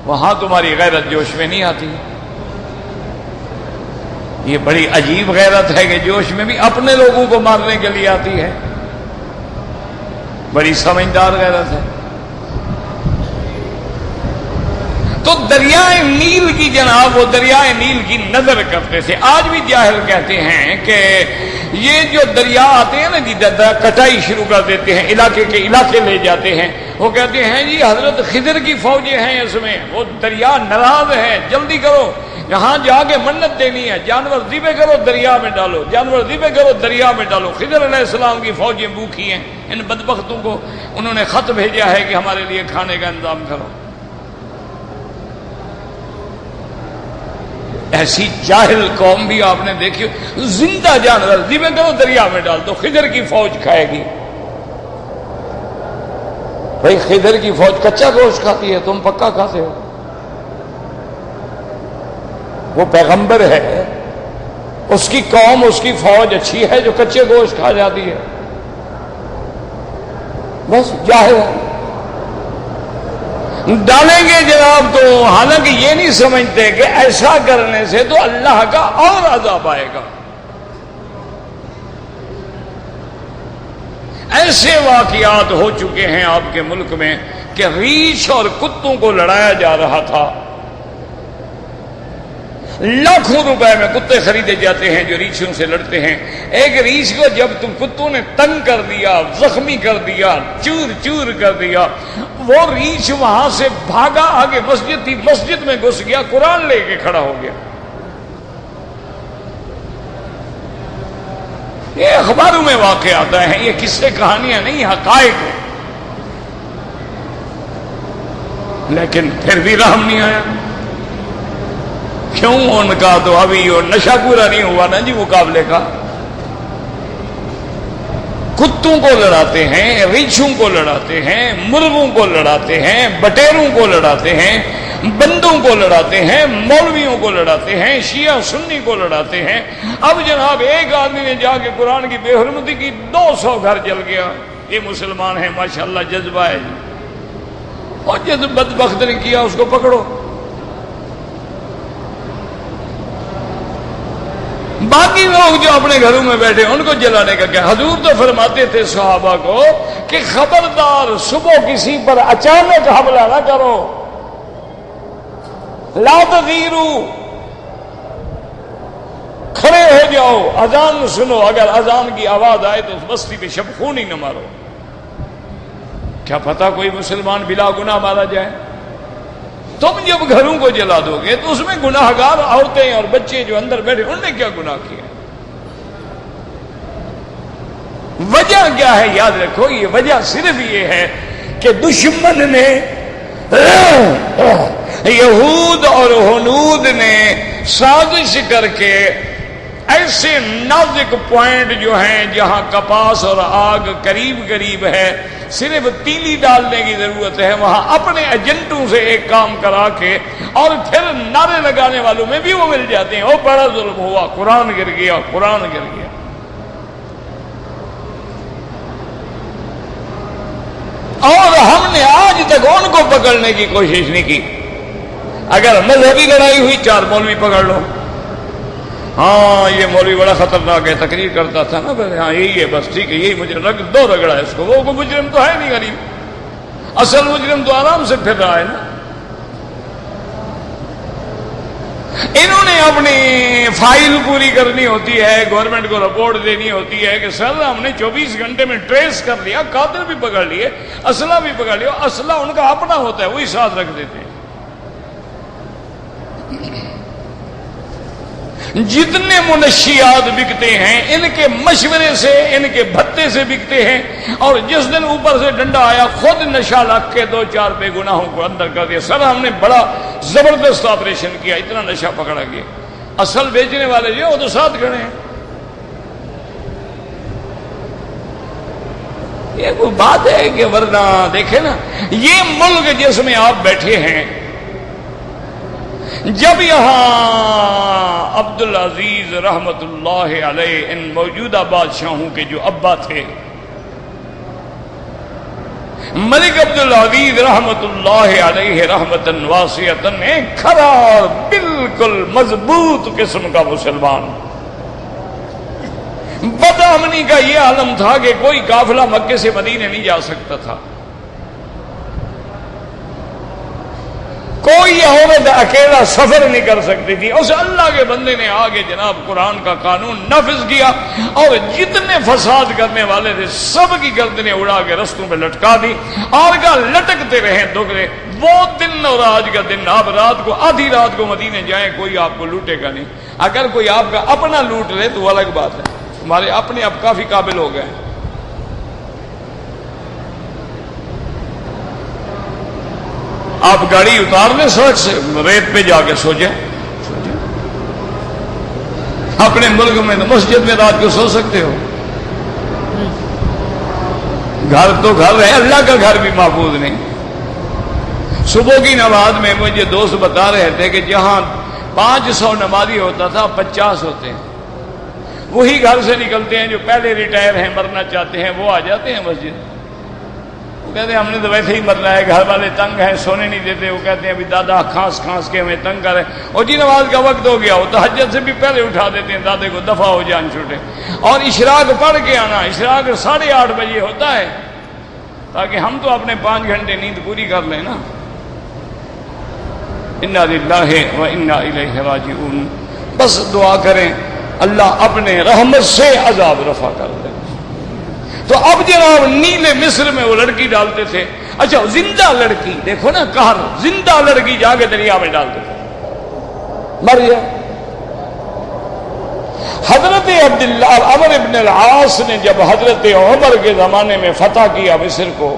وہاں تمہاری غیرت جوش میں نہیں آتی۔ یہ بڑی عجیب غیرت ہے کہ جوش میں بھی اپنے لوگوں کو مارنے کے لیے آتی ہے، بڑی سمجھدار غیرت ہے۔ تو دریائے نیل کی جناب، وہ دریائے نیل کی نظر کرتے تھے۔ آج بھی جاہل کہتے ہیں کہ یہ جو دریا آتے ہیں نا جی، کٹائی شروع کر دیتے ہیں، علاقے کے علاقے لے جاتے ہیں، وہ کہتے ہیں جی حضرت خضر کی فوجیں ہیں اس میں، وہ دریا ناراض ہے، جلدی کرو، یہاں جا کے منت دینی ہے، جانور ذبح کرو دریا میں ڈالو، جانور ذبح کرو دریا میں ڈالو۔ خضر علیہ السلام کی فوجیں بھوکی ہیں، ان بدبختوں کو انہوں نے خط بھیجا ہے کہ ہمارے لیے کھانے کا انتظام کرو۔ ایسی جاہل قوم بھی آپ نے دیکھی، زندہ جانور ذبح کرو دریا میں ڈال دو، خضر کی فوج کھائے گی۔ بھائی خضر کی فوج کچا گوشت کھاتی ہے، تم پکا کھاتے ہو. وہ پیغمبر ہے، اس کی قوم، اس کی فوج اچھی ہے جو کچے گوشت کھا جاتی ہے. بس جاہل ہے. ڈالیں گے جناب تو حالانکہ یہ نہیں سمجھتے کہ ایسا کرنے سے تو اللہ کا اور عذاب آئے گا. ایسے واقعات ہو چکے ہیں آپ کے ملک میں کہ ریچھ اور کتوں کو لڑایا جا رہا تھا. لاکھوں روپے میں کتے خریدے جاتے ہیں جو ریچھوں سے لڑتے ہیں. ایک ریچھ کو جب تم کتوں نے تنگ کر دیا، زخمی کر دیا، چور چور کر دیا، وہ ریچھ وہاں سے بھاگا، آگے مسجد تھی، مسجد میں گھس گیا، قرآن لے کے کھڑا ہو گیا. یہ اخباروں میں واقع آتا ہے، یہ قصے کہانیاں نہیں، حقائق ہیں. لیکن پھر بھی رحم نہیں آیا. کیوں؟ ان کا تو ابھی وہ نشہ پورا نہیں ہوا نا جی مقابلے کا. کتوں کو لڑاتے ہیں، ریچھوں کو لڑاتے ہیں، مرغوں کو لڑاتے ہیں، بٹیروں کو لڑاتے ہیں، بندوں کو لڑاتے ہیں، مولویوں کو لڑاتے ہیں، شیعہ سنی کو لڑاتے ہیں. اب جناب ایک آدمی نے جا کے قرآن کی بے حرمتی کی، 200 گھر جل گیا. یہ مسلمان ہے ماشاءاللہ، جذبہ ہے جی. اور جس بدبخت نے کیا اس کو پکڑو. باقی لوگ جو اپنے گھروں میں بیٹھے ان کو جلانے کا کیا؟ حضور تو فرماتے تھے صحابہ کو کہ خبردار صبح کسی پر اچانک حملہ نہ کرو. لا تغیروا، کھڑے ہو جاؤ، اذان سنو، اگر اذان کی آواز آئے تو اس بستی پہ شب خونی نہ مارو. کیا پتا کوئی مسلمان بلا گناہ مارا جائے. تم جب گھروں کو جلا دو گے تو اس میں گناہ گار عورتیں اور بچے جو اندر بیٹھے انہوں نے کیا گناہ کیا؟ وجہ کیا ہے؟ یاد رکھو، یہ وجہ صرف یہ ہے کہ دشمن نے، یہود اور ہنود نے سازش کر کے ایسے نازک پوائنٹ جو ہیں جہاں کپاس اور آگ قریب قریب ہے، صرف تیلی ڈالنے کی ضرورت ہے، وہاں اپنے ایجنٹوں سے ایک کام کرا کے اور پھر نعرے لگانے والوں میں بھی وہ مل جاتے ہیں. وہ بڑا ظلم ہوا، قرآن گر گیا، قرآن گر گیا. اور ہم نے آج تک ان کو پکڑنے کی کوشش نہیں کی. اگر مذہبی لڑائی ہوئی، 4 مولوی پکڑ لو. ہاں یہ مولوی بڑا خطرناک ہے، تقریر کرتا تھا نا، ہاں یہی ہے، بس ٹھیک ہے، یہی مجھے دو رگڑا ہے اس کو. وہ مجرم تو ہے نہیں غریب، اصل مجرم تو آرام سے پھر رہا ہے نا. انہوں نے اپنی فائل پوری کرنی ہوتی ہے، گورنمنٹ کو رپورٹ دینی ہوتی ہے کہ سر ہم نے 24 گھنٹے میں ٹریس کر لیا، قاتل بھی پکڑ لیے، اسلحہ بھی پکڑ لیا. اسلحہ ان کا اپنا ہوتا ہے، وہی ساتھ رکھ دیتے ہیں. جتنے منشیات بکتے ہیں ان کے مشورے سے، ان کے بھتے سے بکتے ہیں. اور جس دن اوپر سے ڈنڈا آیا، خود نشہ لگ کے 2-4 بے گناہوں کو اندر کر دیا. سر ہم نے بڑا زبردست آپریشن کیا، اتنا نشہ پکڑا گیا. اصل بیچنے والے جو وہ تو ساتھ کھڑے ہیں. یہ کوئی بات ہے کہ ورنہ دیکھیں نا، یہ ملک جس میں آپ بیٹھے ہیں، جب یہاں عبدالعزیز رحمت اللہ علیہ ان موجودہ بادشاہوں کے جو ابا تھے، ملک عبدالعزیز رحمت اللہ علیہ رحمتاً واسعتاً، ایک کھرا اور بالکل مضبوط قسم کا مسلمان، بدامنی کا یہ عالم تھا کہ کوئی قافلہ مکے سے مدینے نہیں جا سکتا تھا. کوئی عورت اکیلا سفر نہیں کر سکتی تھی. اس اللہ کے بندے نے آگے جناب قرآن کا قانون نافذ کیا اور جتنے فساد کرنے والے تھے سب کی گردنیں اڑا کے رستوں پہ لٹکا دی اور کہا لٹکتے رہیں دگلے. وہ دن اور آج کا دن، آپ رات کو آدھی رات کو مدینے جائیں کوئی آپ کو لوٹے گا نہیں. اگر کوئی آپ کا اپنا لوٹ لے تو وہ الگ بات ہے. ہمارے اپنے اب کافی قابل ہو گئے. آپ گاڑی اتار لیں سڑک سے، ریت پہ جا کے سو جائیں. اپنے ملک میں تو مسجد میں رات کو سو سکتے ہو. گھر تو گھر ہے، اللہ کا گھر بھی محفوظ نہیں۔ صبح کی نماز میں مجھے دوست بتا رہے تھے کہ جہاں 500 نمازی ہوتا تھا 50 ہوتے ہیں، وہی گھر سے نکلتے ہیں جو پہلے ریٹائر ہیں، مرنا چاہتے ہیں، وہ آ جاتے ہیں مسجد۔ وہ کہتے ہیں ہم نے تو ویسے ہی مرنا ہے، گھر والے تنگ ہیں، سونے نہیں دیتے۔ وہ کہتے ہیں ابھی دادا کھانس کھانس کے ہمیں تنگ کر رہے ہیں، اور جی نماز کا وقت ہو گیا، وہ تہجد سے بھی پہلے اٹھا دیتے ہیں دادے کو، دفع ہو جان چھوٹے۔ اور اشراق پڑھ کے آنا، اشراق 8:30 بجے ہوتا ہے، تاکہ ہم تو اپنے 5 گھنٹے نیند پوری کر لیں نا۔ انا للہ و انا الیہ راجعون۔ بس دعا کریں اللہ اپنے رحمت سے عذاب رفع کر دے۔ تو اب جناب نیل مصر میں وہ لڑکی ڈالتے تھے، اچھا زندہ لڑکی دیکھو نا، قہر، زندہ لڑکی جا کے دریا میں ڈالتے تھے، مر جائے۔ حضرت عبداللہ عمر ابن العاص نے جب حضرت عمر کے زمانے میں فتح کیا مصر کو،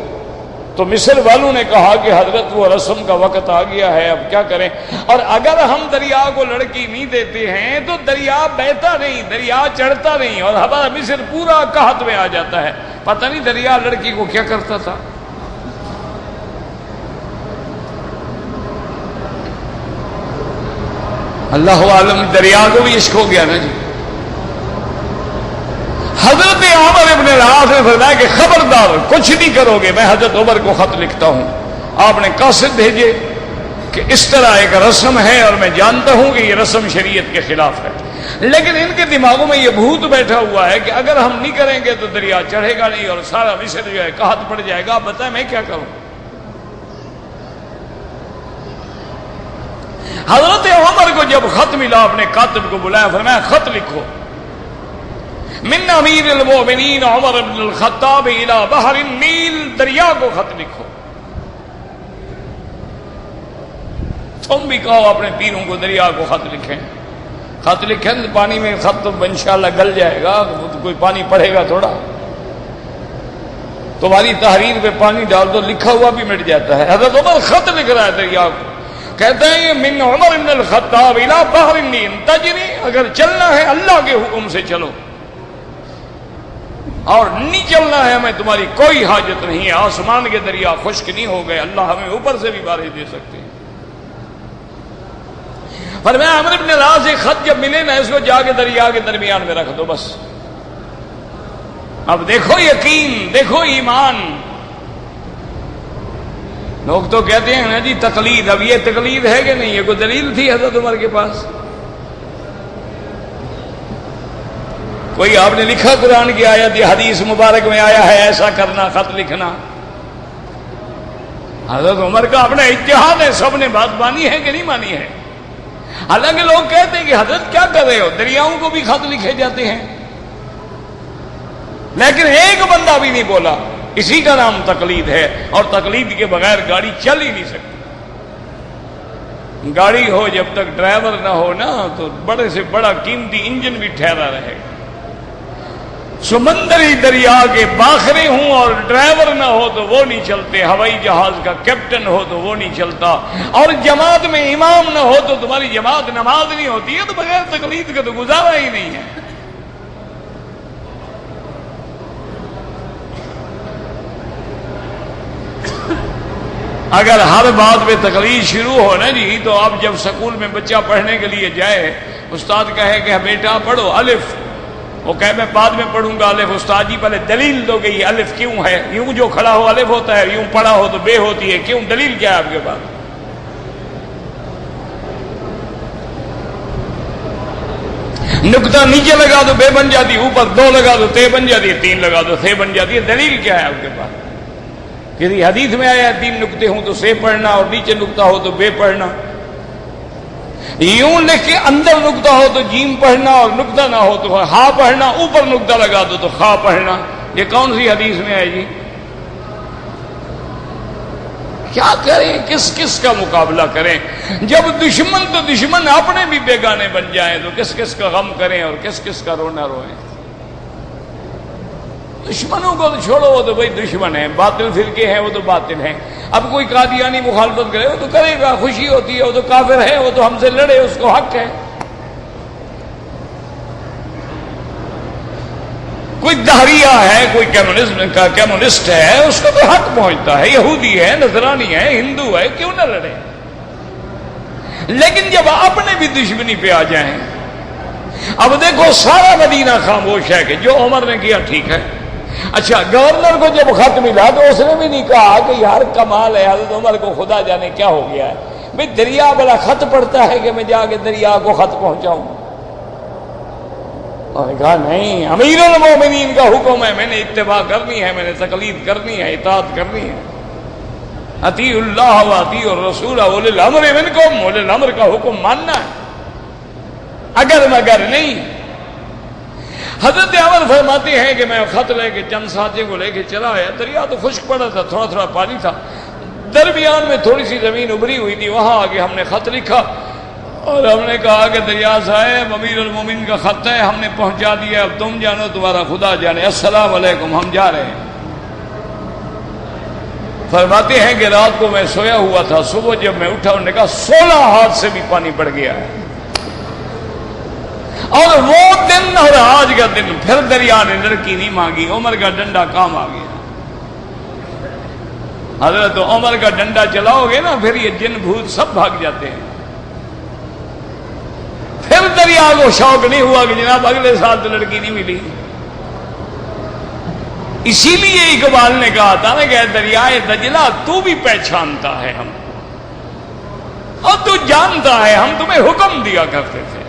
تو مصر والوں نے کہا کہ حضرت وہ رسم کا وقت آ گیا ہے، اب کیا کریں؟ اور اگر ہم دریا کو لڑکی نہیں دیتے ہیں تو دریا بہتا نہیں، دریا چڑھتا نہیں، اور ہمارا مصر پورا قحط میں آ جاتا ہے۔ پتہ نہیں دریا لڑکی کو کیا کرتا تھا۔ اللہ عالم، دریا کو بھی عشق ہو گیا نا جی۔ حضرت عمر ابن العاص نے فرمایا کہ خبردار کچھ نہیں کرو گے، میں حضرت عمر کو خط لکھتا ہوں۔ آپ نے قاصد بھیجے کہ اس طرح ایک رسم ہے اور میں جانتا ہوں کہ یہ رسم شریعت کے خلاف ہے، لیکن ان کے دماغوں میں یہ بھوت بیٹھا ہوا ہے کہ اگر ہم نہیں کریں گے تو دریا چڑھے گا نہیں اور سارا مصر جو ہے قحط پڑ جائے گا۔ آپ بتائیں میں کیا کروں؟ حضرت عمر کو جب خط ملا، اپنے کاتب کو بلایا، فرمایا خط لکھو، من امیر المومنین عمر بن الخطاب الى بحر النیل، دریا کو خط لکھو۔ تم بھی کہو اپنے پیروں کو دریا کو خط لکھیں۔ خط لکھیں تو پانی میں خط تو انشاءاللہ گل جائے گا، کوئی پانی پڑے گا تھوڑا۔ تمہاری تحریر پہ پانی ڈال دو، لکھا ہوا بھی مٹ جاتا ہے۔ حضرت عمر خط لکھ رہا ہے دریا کو، کہتے ہیں یہ من عمر بن الخطاب الى بحر النیل تجری، اگر چلنا ہے اللہ کے حکم سے چلو، اور نہیں چلنا ہے ہمیں تمہاری کوئی حاجت نہیں ہے۔ آسمان کے دریا خشک نہیں ہو گئے، اللہ ہمیں اوپر سے بھی بارش دے سکتے ہیں۔ فرمایا عمر بن العاص سے خط جب ملے نا، اس کو جا کے دریا کے درمیان میں رکھ دو بس۔ اب دیکھو یقین، دیکھو ایمان۔ لوگ تو کہتے ہیں نا جی تقلید، اب یہ تقلید ہے کہ نہیں؟ یہ کوئی دلیل تھی حضرت عمر کے پاس؟ کوئی آپ نے لکھا قرآن کی آیت یا حدیث مبارک میں آیا ہے ایسا کرنا، خط لکھنا؟ حضرت عمر کا اپنا اجتہاد ہے، سب نے بات مانی ہے کہ نہیں مانی ہے؟ حالانکہ لوگ کہتے ہیں کہ حضرت کیا کر رہے ہو، دریاؤں کو بھی خط لکھے جاتے ہیں، لیکن ایک بندہ بھی نہیں بولا۔ اسی کا نام تقلید ہے، اور تقلید کے بغیر گاڑی چل ہی نہیں سکتی۔ گاڑی ہو جب تک ڈرائیور نہ ہو نا، تو بڑے سے بڑا قیمتی انجن بھی ٹھہرا رہے گا۔ سمندری دریا کے باخرے ہوں اور ڈرائیور نہ ہو تو وہ نہیں چلتے، ہوائی جہاز کا کیپٹن ہو تو وہ نہیں چلتا، اور جماعت میں امام نہ ہو تو تمہاری جماعت نماز نہیں ہوتی ہے۔ تو بغیر تقلید کا تو گزارا ہی نہیں ہے۔ اگر ہر بات پہ تقلید شروع ہو نا جی، تو آپ جب سکول میں بچہ پڑھنے کے لیے جائے، استاد کہے کہ بیٹا پڑھو الف، وہ کہے میں بعد میں پڑھوں گا الف، استاد جی پہلے دلیل دو گے یہ الف کیوں ہے، یوں جو کھڑا ہو الف ہوتا ہے، یوں پڑھا ہو تو بے ہوتی ہے، کیوں، دلیل کیا ہے آپ کے پاس؟ نقطہ نیچے لگا دو بے بن جاتی، اوپر 2 لگا دو تے بن جاتی ہے، 3 لگا دو سے بن جاتی ہے، دلیل کیا ہے آپ کے پاس؟ کسی حدیث میں آیا 3 نقطے ہوں تو سے پڑھنا، اور نیچے نقطہ ہو تو بے پڑھنا، یوں لکھ کے اندر نقطہ ہو تو جیم پڑھنا، اور نقطہ نہ ہو تو ہا پڑھنا، اوپر نقطہ لگا دو تو خا پڑھنا، یہ کون سی حدیث میں ہے جی؟ کیا کریں، کس کس کا مقابلہ کریں؟ جب دشمن تو دشمن اپنے بھی بیگانے بن جائیں تو کس کس کا غم کریں اور کس کس کا رونا روئیں؟ دشمنوں کو تو چھوڑو، وہ تو بھائی دشمن ہیں، باطل فرقے ہیں وہ تو باطل ہیں۔ اب کوئی قادیانی مخالفت کرے وہ تو کرے گا، خوشی ہوتی ہے، وہ تو کافر ہے، وہ تو ہم سے لڑے، اس کو حق ہے۔ کوئی دہریہ ہے، کوئی کمیونسٹ ہے، اس کو تو حق پہنچتا ہے، یہودی ہے، نصرانی ہے، ہندو ہے، کیوں نہ لڑے؟ لیکن جب اپنے بھی دشمنی پہ آ جائیں، اب دیکھو سارا مدینہ خاموش ہے کہ جو عمر نے کیا ٹھیک ہے۔ اچھا، گورنر کو جب خط ملا تو اس نے بھی نہیں کہا کہ یار کمال ہے، حضرت عمر کو خدا جانے کیا ہو گیا ہے، بھئی دریا بلا خط پڑتا ہے کہ میں جا کے دریا کو خط پہنچاؤں؟ انہوں نے کہا نہیں، امیر المومنین کا حکم ہے، میں نے اتباع کرنی ہے، میں نے تقلید کرنی ہے، اطاعت کرنی ہے۔ اطیعوا اللہ و اطیعوا الرسول واولی الامر منکم، اولی الامر کا حکم ماننا ہے، اگر مگر نہیں۔ حضرت عمر فرماتے ہیں کہ میں خط لے کے چند ساتھی کو لے کے چلا آیا، دریا تو خشک پڑا تھا، تھوڑا تھوڑا پانی تھا، درمیان میں تھوڑی سی زمین ابری ہوئی تھی، وہاں آگے ہم نے خط لکھا اور ہم نے کہا کہ دریا صاحب امیر المومنین کا خط ہے، ہم نے پہنچا دیا، اب تم جانو تمہارا خدا جانے، السلام علیکم، ہم جا رہے ہیں۔ فرماتے ہیں کہ رات کو میں سویا ہوا تھا، صبح جب میں اٹھا انہوں نے کہا 16 ہاتھ سے بھی پانی بڑھ گیا ہے، اور وہ دن اور آج کا دن پھر دریا نے لڑکی نہیں مانگی، عمر کا ڈنڈا کام آ گیا۔ حضرت عمر کا ڈنڈا چلاؤ گے نا پھر یہ جن بھوت سب بھاگ جاتے ہیں۔ پھر دریا کو شوق نہیں ہوا کہ جناب اگلے سال تو لڑکی نہیں ملی۔ اسی لیے اقبال نے کہا تھا نا کہ دریائے دجلہ تو بھی پہچانتا ہے ہم، اور تو جانتا ہے ہم تمہیں حکم دیا کرتے تھے،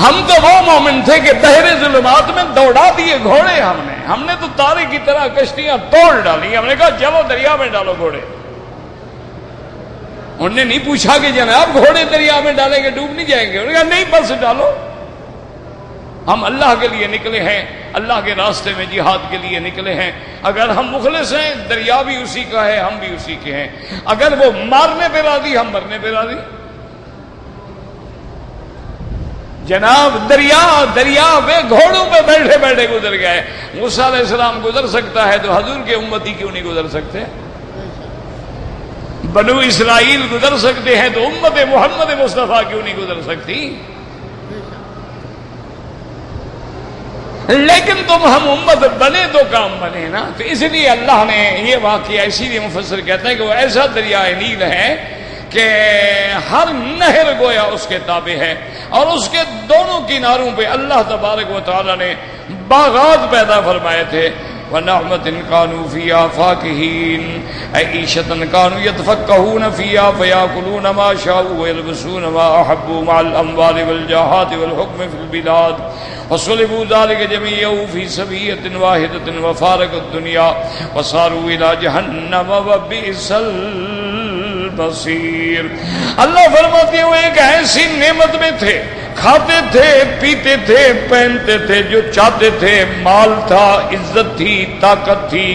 ہم تو وہ مومن تھے کہ بحر ظلمات میں دوڑا دیے گھوڑے، ہم نے تو تارے کی طرح کشتیاں توڑ ڈالی، ہم نے کہا چلو دریا میں ڈالو گھوڑے۔ انہوں نے نہیں پوچھا کہ جناب گھوڑے دریا میں ڈالیں گے ڈوب نہیں جائیں گے، انہوں نے کہا نہیں بس ڈالو، ہم اللہ کے لیے نکلے ہیں، اللہ کے راستے میں جہاد کے لیے نکلے ہیں، اگر ہم مخلص ہیں دریا بھی اسی کا ہے، ہم بھی اسی کے ہیں، اگر وہ مارنے پہ راضی ہم مرنے پہ راضی۔ جناب دریا پہ گھوڑوں پہ بیٹھے بیٹھے گزر گئے، موسیٰ علیہ السلام گزر سکتا ہے تو حضور کے امتی کیوں نہیں گزر سکتے؟ بنو اسرائیل گزر سکتے ہیں تو امت محمد مصطفیٰ کیوں نہیں گزر سکتی؟ لیکن تم ہم امت بنے تو کام بنے نا، تو اس لیے اللہ نے یہ واقعہ، اسی لیے مفسر کہتے ہیں کہ وہ ایسا دریائے نیل ہے کہ ہر نہر گویا اس کے تابع ہے، اور اس کے دونوں کناروں پہ اللہ تبارک و تعالی نے باغات پیدا فرمائے تھے، وَنَعْمَةٍ كَانُوا فِيهَا فَاكِهِينَ عَيْشَةً كَانُوا يَتَفَكَّهُونَ فِيهَا فَيَأْكُلُونَ مَا شَاءُوا وَيَلْبَسُونَ مَا أَحَبُّوا مَعَ الْأَمْوَالِ وَالْجَاهَاتِ وَالْحُكْمِ فِي الْبِلَادِ وَصُلِبُوا ذَلِكَ جَمِيعًا فِي سَبِيَّةٍ وَاحِدَةٍ وَفَارَقُوا الدُّنْيَا وَصَارُوا إِلَى جَهَنَّمَ وَبِئْسَ الْمَصِيرُ۔ اللہ فرماتے ہیں وہ ایک ایسی نعمت میں تھے، کھاتے تھے، پیتے تھے، پہنتے تھے جو چاہتے تھے، مال تھا، عزت تھی، طاقت تھی،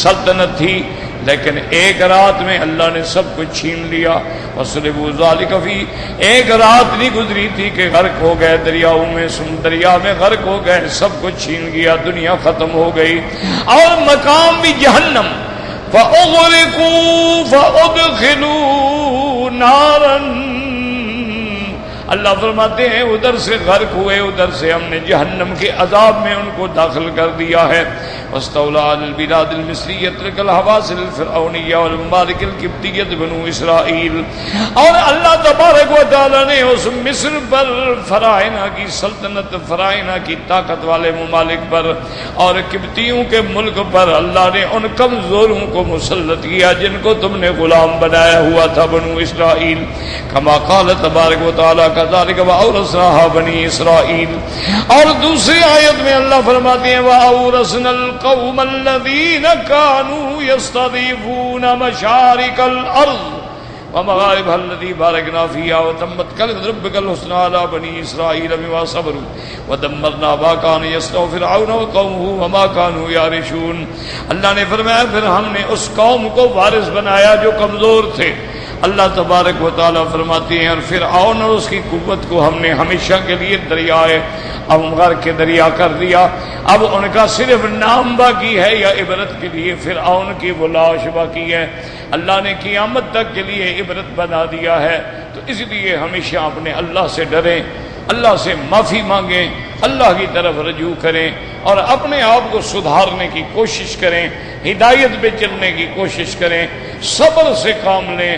سلطنت تھی، لیکن ایک رات میں اللہ نے سب کچھ چھین لیا۔ وَصُلِبُوا ذَلِكَ فِي، ایک رات نہیں گزری تھی کہ غرق ہو گئے دریاؤں میں، دریا میں غرق ہو گئے، سب کچھ چھین گیا، دنیا ختم ہو گئی، اور مقام بھی جہنم۔ فَأُغْرِقُوا فَأُدْخِلُوا نَارًا، اللہ فرماتے ہیں ادھر سے غرق ہوئے، ادھر سے ہم نے جہنم کے عذاب میں ان کو داخل کر دیا ہے۔ وَاسْتَوْلَىٰ عَلَى الْبِلَادِ الْمِصْرِيَّةِ تِلْكَ الْحَوَاصِلِ الْفِرْعَوْنِيَّةِ وَالْمَمَالِكِ الْقِبْطِيَّةِ بَنُو اسرائیل، اور اللہ تبارک و تعالی نے اس مصر پر، فرعونہ کی سلطنت، فرعونہ کی طاقت والے ممالک پر اور قبطیوں کے ملک پر اللہ نے ان کمزوروں کو مسلط کیا جن کو تم نے غلام بنایا ہوا تھا، بنو اسرائیل۔ کما قال تبارک و تعالی کذالک وَأَوْرَثْنَاهَا بَنِي اسرائیل، اور دوسری آیت میں اللہ فرماتے ہیں وَأَوْرَثْنَا الْقَوْمَ الَّذِينَ كَانُوا يَسْتَضْعِفُونَ مَشَارِقَ الْأَرْضِ وَمَغَارِبَهَا الَّتِي بَارَكْنَا فِيهَا وَتَمَّتْ كَلِمَةُ رَبِّكَ الْحُسْنَىٰ عَلَىٰ بَنِي إِسْرَائِيلَ بِمَا صَبَرُوا وَدَمَّرْنَا مَا كَانَ يَصْنَعُ فِرْعَوْنُ وَقَوْمُهُ وَمَا كَانُوا يَعْرِشُونَ۔ اللہ نے فرمایا پھر ہم نے اس قوم کو وارث بنایا جو کمزور تھے۔ اللہ تبارک و تعالیٰ فرماتے ہیں اور فرعون اور اس کی قوت کو ہم نے ہمیشہ کے لیے دریائے غرق کے دریا کر دیا۔ اب ان کا صرف نام باقی ہے یا عبرت کے لیے فرعون کی وہ لاش باقی ہے، اللہ نے قیامت تک کے لیے عبرت بنا دیا ہے۔ تو اس لیے ہمیشہ اپنے اللہ سے ڈریں، اللہ سے معافی مانگیں، اللہ کی طرف رجوع کریں اور اپنے آپ کو سدھارنے کی کوشش کریں، ہدایت پہ چلنے کی کوشش کریں، صبر سے کام لیں،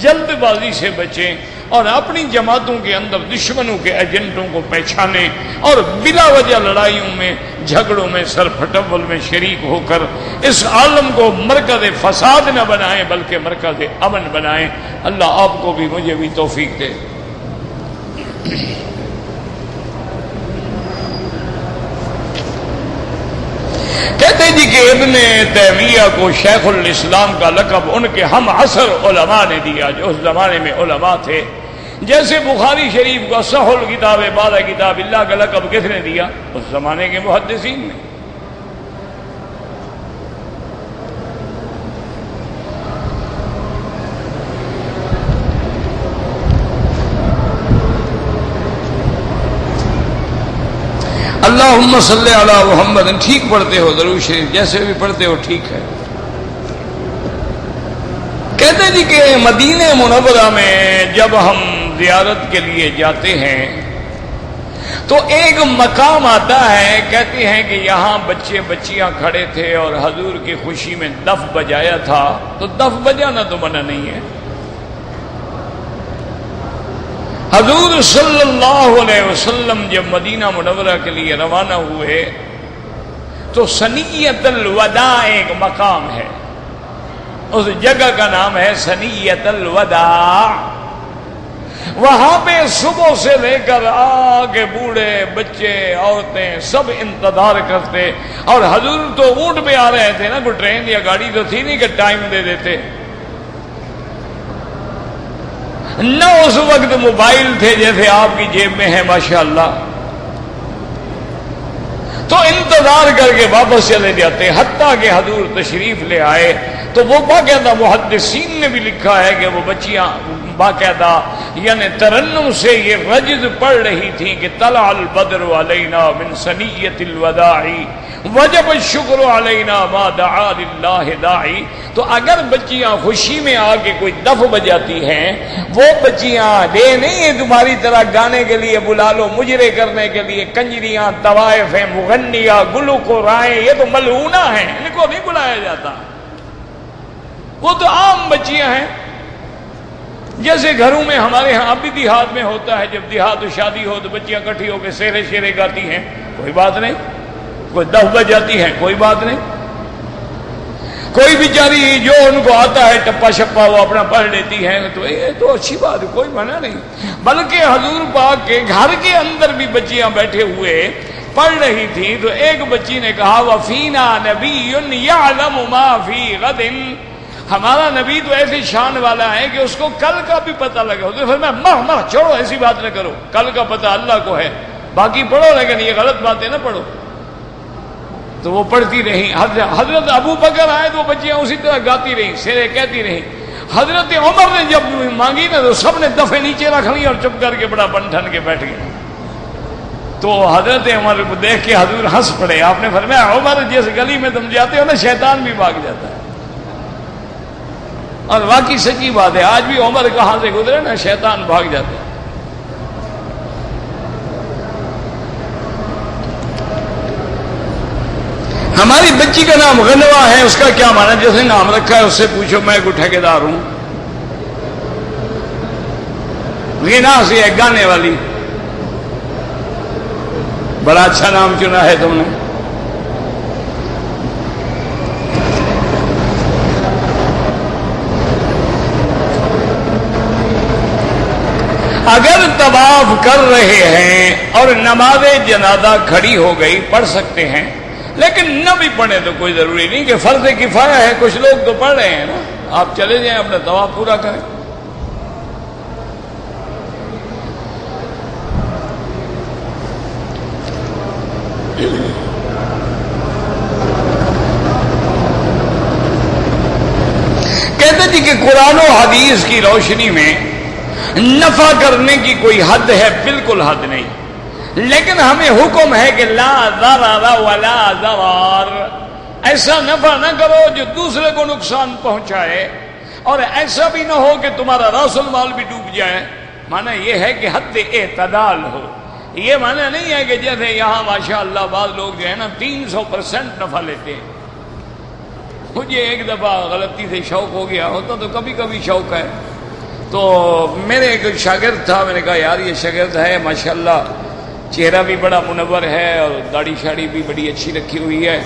جلد بازی سے بچیں اور اپنی جماعتوں کے اندر دشمنوں کے ایجنٹوں کو پہچانیں اور بلا وجہ لڑائیوں میں، جھگڑوں میں، سر پھٹول میں شریک ہو کر اس عالم کو مرکز فساد نہ بنائیں بلکہ مرکز امن بنائیں۔ اللہ آپ کو بھی مجھے بھی توفیق دے۔ کہتے جی کہ ابن تیمیہ کو شیخ الاسلام کا لقب ان کے ہم عصر علماء نے دیا جو اس زمانے میں علماء تھے۔ جیسے بخاری شریف کو صح الکتاب بعد کتاب اللہ کا لقب کس نے دیا؟ اس زمانے کے محدثین نے۔ اللہم صلی علی محمد، ٹھیک پڑھتے ہو درود شریف، جیسے بھی پڑھتے ہو ٹھیک ہے۔ کہتے جی کہ مدینہ منورہ میں جب ہم زیارت کے لیے جاتے ہیں تو ایک مقام آتا ہے، کہتے ہیں کہ یہاں بچے بچیاں کھڑے تھے اور حضور کی خوشی میں دف بجایا تھا، تو دف بجانا تو منع نہیں ہے۔ حضور صلی اللہ علیہ وسلم جب مدینہ منورہ کے لیے روانہ ہوئے تو ثنیۃ الوداع ایک مقام ہے، اس جگہ کا نام ہے ثنیۃ الوداع۔ وہاں پہ صبح سے لے کر آگے بوڑھے بچے عورتیں سب انتظار کرتے، اور حضور تو اونٹ پہ آ رہے تھے نا، کوئی ٹرین یا گاڑی تو تھی نہیں کہ ٹائم دے دیتے، نہ اس وقت موبائل تھے جیسے آپ کی جیب میں ہے ماشاءاللہ، تو انتظار کر کے واپس چلے جاتے حتیٰ کہ حضور تشریف لے آئے۔ تو وہ باقاعدہ محدثین نے بھی لکھا ہے کہ وہ بچیاں باقاعدہ یعنی ترنم سے یہ رجز پڑھ رہی تھیں کہ طلع البدر علینا من ثنیۃ الوداع وجب الشکر علینا ما دعا للہ داعی۔ تو اگر بچیاں خوشی میں آ کے کوئی دف بجاتی ہیں، وہ بچیاں یہ نہیں ہے تمہاری طرح گانے کے لیے بلا لو، مجرے کرنے کے لیے کنجریاں، طوائف ہیں، مغنیہ، گلوکارائیں، یہ تو ملعونہ ہیں، ان کو نہیں بلایا جاتا، وہ تو عام بچیاں ہیں۔ جیسے گھروں میں ہمارے ہاں اب بھی دیہات میں ہوتا ہے، جب دیہات شادی ہو تو بچیاں اکٹھی ہو کے شیرے شیرے گاتی ہیں، کوئی بات نہیں، کوئی دف بجاتی ہے کوئی بات نہیں، کوئی بیچاری جو ان کو آتا ہے ٹپا شپا وہ اپنا پڑھ لیتی ہے، تو یہ تو اچھی بات ہے، کوئی منع نہیں۔ بلکہ حضور پاک کے گھر کے اندر بھی بچیاں بیٹھے ہوئے پڑھ رہی تھیں، تو ایک بچی نے کہا وَفِينَا نَبِيٌّ يَعْلَمُ مَا فِي غَدٍ، ہمارا نبی تو ایسی شان والا ہے کہ اس کو کل کا بھی پتہ لگا۔ حضور فرمایا مر چھوڑو، ایسی بات نہ کرو، کل کا پتہ اللہ کو ہے، باقی پڑھو لیکن یہ غلط باتیں نہ پڑھو۔ تو وہ پڑھتی رہیں۔ حضرت ابو بکر آئے تو بچیاں اسی طرح گاتی رہیں، شعریں کہتی رہیں۔ حضرت عمر نے جب مانگی نا تو سب نے دفعے نیچے رکھ لی اور چپ کر کے بڑا بن ٹھن کے بیٹھ گئے۔ تو حضرت عمر کو دیکھ کے حضور ہنس پڑے، آپ نے فرمایا عمر جس گلی میں تم جاتے ہو نا شیطان بھی بھاگ جاتا ہے، اور واقعی سچی بات ہے، آج بھی عمر کہاں سے گزرے نا شیطان بھاگ جاتا ہے۔ ہماری بچی کا نام غنوہ ہے، اس کا کیا معنی؟ جس نے نام رکھا ہے اس سے پوچھو، میں کوئی ٹھیکیدار ہوں؟ غنا سے ہے، گانے والی، بڑا اچھا نام چنا ہے تم نے۔ اگر طواف کر رہے ہیں اور نماز جنازہ کھڑی ہو گئی پڑھ سکتے ہیں، لیکن نہ بھی پڑھیں تو کوئی ضروری نہیں کہ فرض کفایہ ہے، کچھ لوگ تو پڑھ رہے ہیں نا، آپ چلے جائیں اپنا طواف پورا کریں۔ کہتے جی کہ قرآن و حدیث کی روشنی میں نفع کرنے کی کوئی حد ہے؟ بالکل حد نہیں، لیکن ہمیں حکم ہے کہ لا ضرر ولا ضرار، ایسا نفع نہ کرو جو دوسرے کو نقصان پہنچائے، اور ایسا بھی نہ ہو کہ تمہارا راس المال بھی ڈوب جائے۔ معنی یہ ہے کہ حد اعتدال ہو، یہ معنی نہیں ہے کہ جیسے یہاں ماشاءاللہ بعض لوگ جو ہے نا 300% نفع لیتے ہیں. مجھے ایک دفعہ غلطی سے شوق ہو گیا ہوتا تو کبھی کبھی شوق ہے. تو میرے ایک شاگرد تھا, میں نے کہا یار یہ شاگرد ہے ماشاءاللہ, چہرہ بھی بڑا منور ہے اور داڑھی شاڑی بھی بڑی اچھی رکھی ہوئی ہے.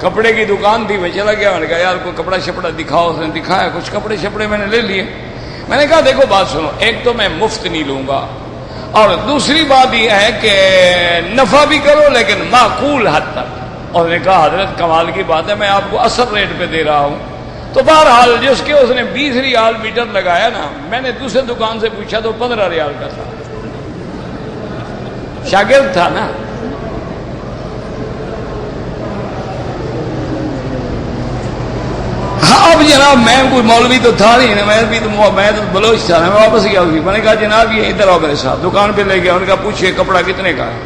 کپڑے کی دکان تھی, میں چلا گیا, میں نے کہا یار کوئی کپڑا شپڑا دکھاؤ. اس نے دکھایا, کچھ کپڑے شپڑے میں نے لے لیے. میں نے کہا دیکھو بات سنو, ایک تو میں مفت نہیں لوں گا, اور دوسری بات یہ ہے کہ نفع بھی کرو لیکن معقول حد تک. اور نے کہا حضرت کمال کی بات ہے, میں آپ کو اصل ریٹ پہ دے رہا ہوں. تو بہرحال جس کے اس نے 20 ریال میٹر لگایا نا, میں نے دوسرے دکان سے پوچھا تو 15 ریال کا تھا. شاگرد تھا نا. اب جناب میں کوئی مولوی تو تھا نہیں, میں تو بلوچ تھا نا, میں واپس گیا. میں نے کہا جناب یہ ادھر آؤ میرے ساتھ. دکان پہ لے گیا, ان کا پوچھئے کپڑا کتنے کا ہے.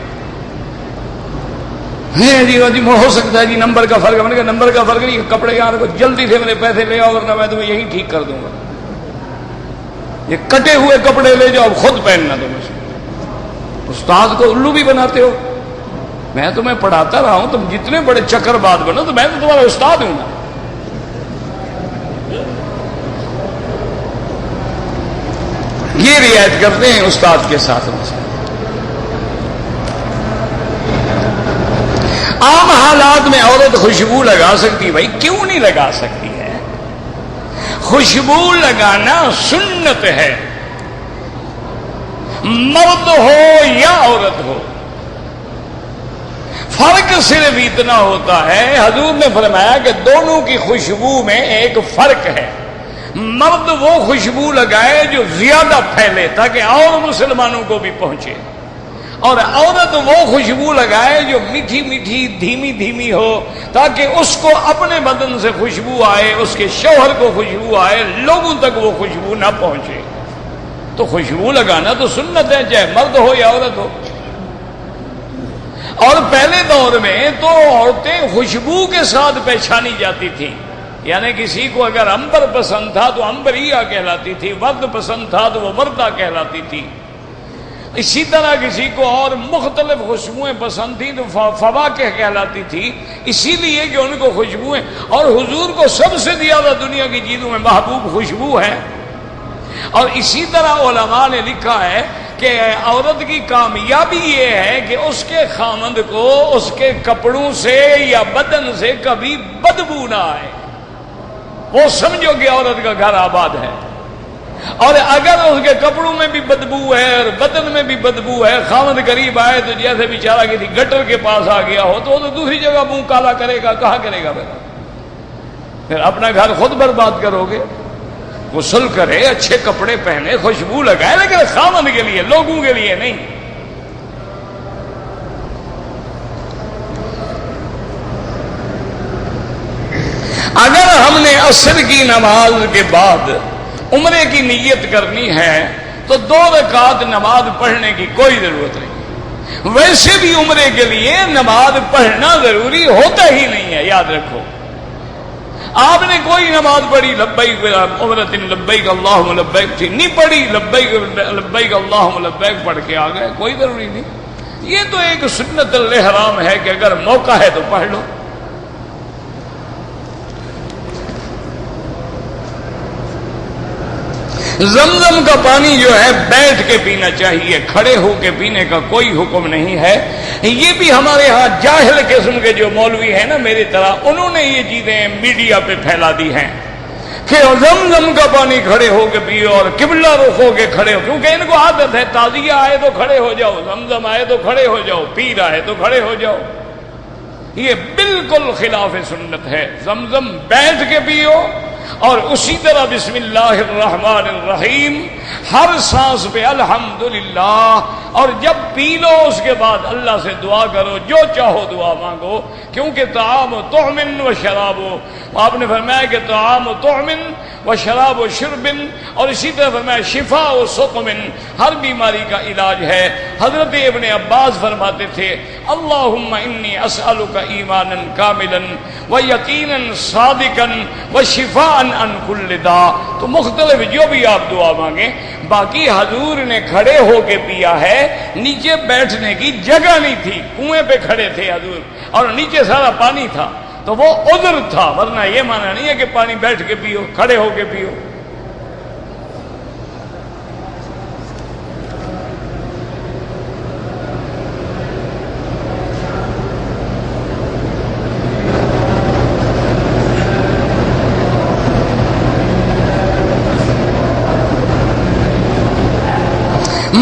جی ہو سکتا ہے جی نمبر کا فرق ہے. میں نے کہا نمبر کا فرق نہیں, کپڑے یہاں کو جلدی سے میرے پیسے لے آؤ ورنہ میں تمہیں یہی ٹھیک کر دوں گا. یہ کٹے ہوئے کپڑے لے جاؤ, خود پہننا. تم استاد کو الو بھی بناتے ہو. میں تمہیں پڑھاتا رہا ہوں, تم جتنے بڑے چکر بات بنو تو میں تو تمہارا استاد ہوں نا. یہ رعایت کرتے ہیں استاد کے ساتھ. عام حالات میں عورت خوشبو لگا سکتی, بھائی کیوں نہیں لگا سکتی ہے؟ خوشبو لگانا سنت ہے, مرد ہو یا عورت ہو. فرق صرف اتنا ہوتا ہے, حضور نے فرمایا کہ دونوں کی خوشبو میں ایک فرق ہے. مرد وہ خوشبو لگائے جو زیادہ پھیلے تاکہ اور مسلمانوں کو بھی پہنچے, اور عورت وہ خوشبو لگائے جو میٹھی میٹھی دھیمی دھیمی ہو تاکہ اس کو اپنے بدن سے خوشبو آئے, اس کے شوہر کو خوشبو آئے, لوگوں تک وہ خوشبو نہ پہنچے. تو خوشبو لگانا تو سنت ہے, چاہے مرد ہو یا عورت ہو. اور پہلے دور میں تو عورتیں خوشبو کے ساتھ پہچانی جاتی تھیں. یعنی کسی کو اگر عنبر پسند تھا تو عنبریہ کہلاتی تھی, ورد پسند تھا تو وہ وردہ کہلاتی تھی. اسی طرح کسی کو اور مختلف خوشبوئیں پسند تھیں تو فواکہ کہلاتی تھی, اسی لیے کہ ان کو خوشبوئیں. اور حضور کو سب سے زیادہ دنیا کی چیزوں میں محبوب خوشبو ہے. اور اسی طرح علماء نے لکھا ہے کہ عورت کی کامیابی یہ ہے کہ اس کے خامند کو اس کے کپڑوں سے یا بدن سے کبھی بدبو نہ آئے. وہ سمجھو کہ عورت کا گھر آباد ہے. اور اگر اس کے کپڑوں میں بھی بدبو ہے اور بدن میں بھی بدبو ہے, خامد قریب آئے تو جیسے بیچارہ کسی گٹر کے پاس آ گیا ہو تو وہ تو دوسری جگہ منہ کالا کرے گا, کہاں کرے گا؟ پھر اپنا گھر خود برباد کرو گے. غسل کرے, اچھے کپڑے پہنے, خوشبو لگائے, لیکن خامد کے لیے, لوگوں کے لیے نہیں. اگر ہم نے عصر کی نماز کے بعد عمرے کی نیت کرنی ہے تو 2 رکعت نماز پڑھنے کی کوئی ضرورت نہیں. ویسے بھی عمرے کے لیے نماز پڑھنا ضروری ہوتا ہی نہیں ہے, یاد رکھو. آپ نے کوئی نماز پڑھی لبیک عمرۃ لبیک اللہم لبیک تھی, نہیں پڑھی لبیک لبیک اللہم لبیک پڑھ کے آ گئے, کوئی ضروری نہیں. یہ تو ایک سنت الاحرام ہے کہ اگر موقع ہے تو پڑھ لو. زمزم کا پانی جو ہے بیٹھ کے پینا چاہیے, کھڑے ہو کے پینے کا کوئی حکم نہیں ہے. یہ بھی ہمارے ہاں جاہل قسم کے جو مولوی ہیں نا میری طرح, انہوں نے یہ چیزیں میڈیا پہ پھیلا دی ہیں کہ زمزم کا پانی کھڑے ہو کے پیو اور قبلہ رخ ہو کے کھڑے ہو, کیونکہ ان کو عادت ہے تعزیہ آئے تو کھڑے ہو جاؤ, زمزم آئے تو کھڑے ہو جاؤ, پیر آئے تو کھڑے ہو جاؤ. یہ بالکل خلاف سنت ہے. زمزم بیٹھ کے پیو اور اسی طرح بسم اللہ الرحمن الرحیم, ہر سانس پہ الحمدللہ, اور جب پی لو اس کے بعد اللہ سے دعا کرو, جو چاہو دعا مانگو, کیونکہ طعام طعم و شراب, آپ نے فرمایا کہ طعام طعم و شراب و شرب, اور اسی طرح فرمایا شفا و سقم, ہر بیماری کا علاج ہے. حضرت ابن عباس فرماتے تھے اللہم انی اسألک ایمانا کاملا و یقینا صادقا و شفاء ان کل داء. تو مختلف جو بھی آپ دعا مانگیں, باقی حضور نے کھڑے ہو کے پیا ہے، نیچے بیٹھنے کی جگہ نہیں تھی، کنویں پہ کھڑے تھے حضور اور نیچے سارا پانی تھا، تو وہ عذر تھا، ورنہ یہ معنی نہیں ہے کہ پانی بیٹھ کے پیو، کھڑے ہو کے پیو۔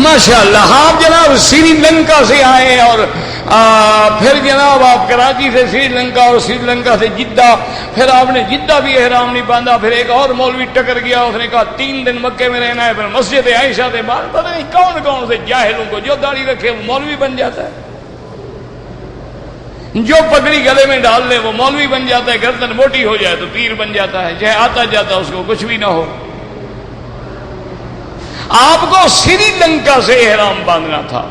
ماشاءاللہ، آپ جناب سری لنکا سے آئے اور پھر جناب آپ کراچی سے سری لنکا اور سری لنکا سے جدہ، پھر آپ نے جدہ بھی احرام نہیں باندھا، پھر ایک اور مولوی ٹکر گیا، اس نے کہا 3 دن مکے میں رہنا ہے، پھر مسجد عائشہ سے بعد پتہ نہیں کون کون سے جاہلوں کو جو داڑھی رکھے وہ مولوی بن جاتا ہے، جو پگڑی گلے میں ڈال لے وہ مولوی بن جاتا ہے، گردن موٹی ہو جائے تو پیر بن جاتا ہے، چاہے آتا جاتا اس کو کچھ بھی نہ ہو۔ آپ کو سری لنکا سے احرام باندھنا تھا،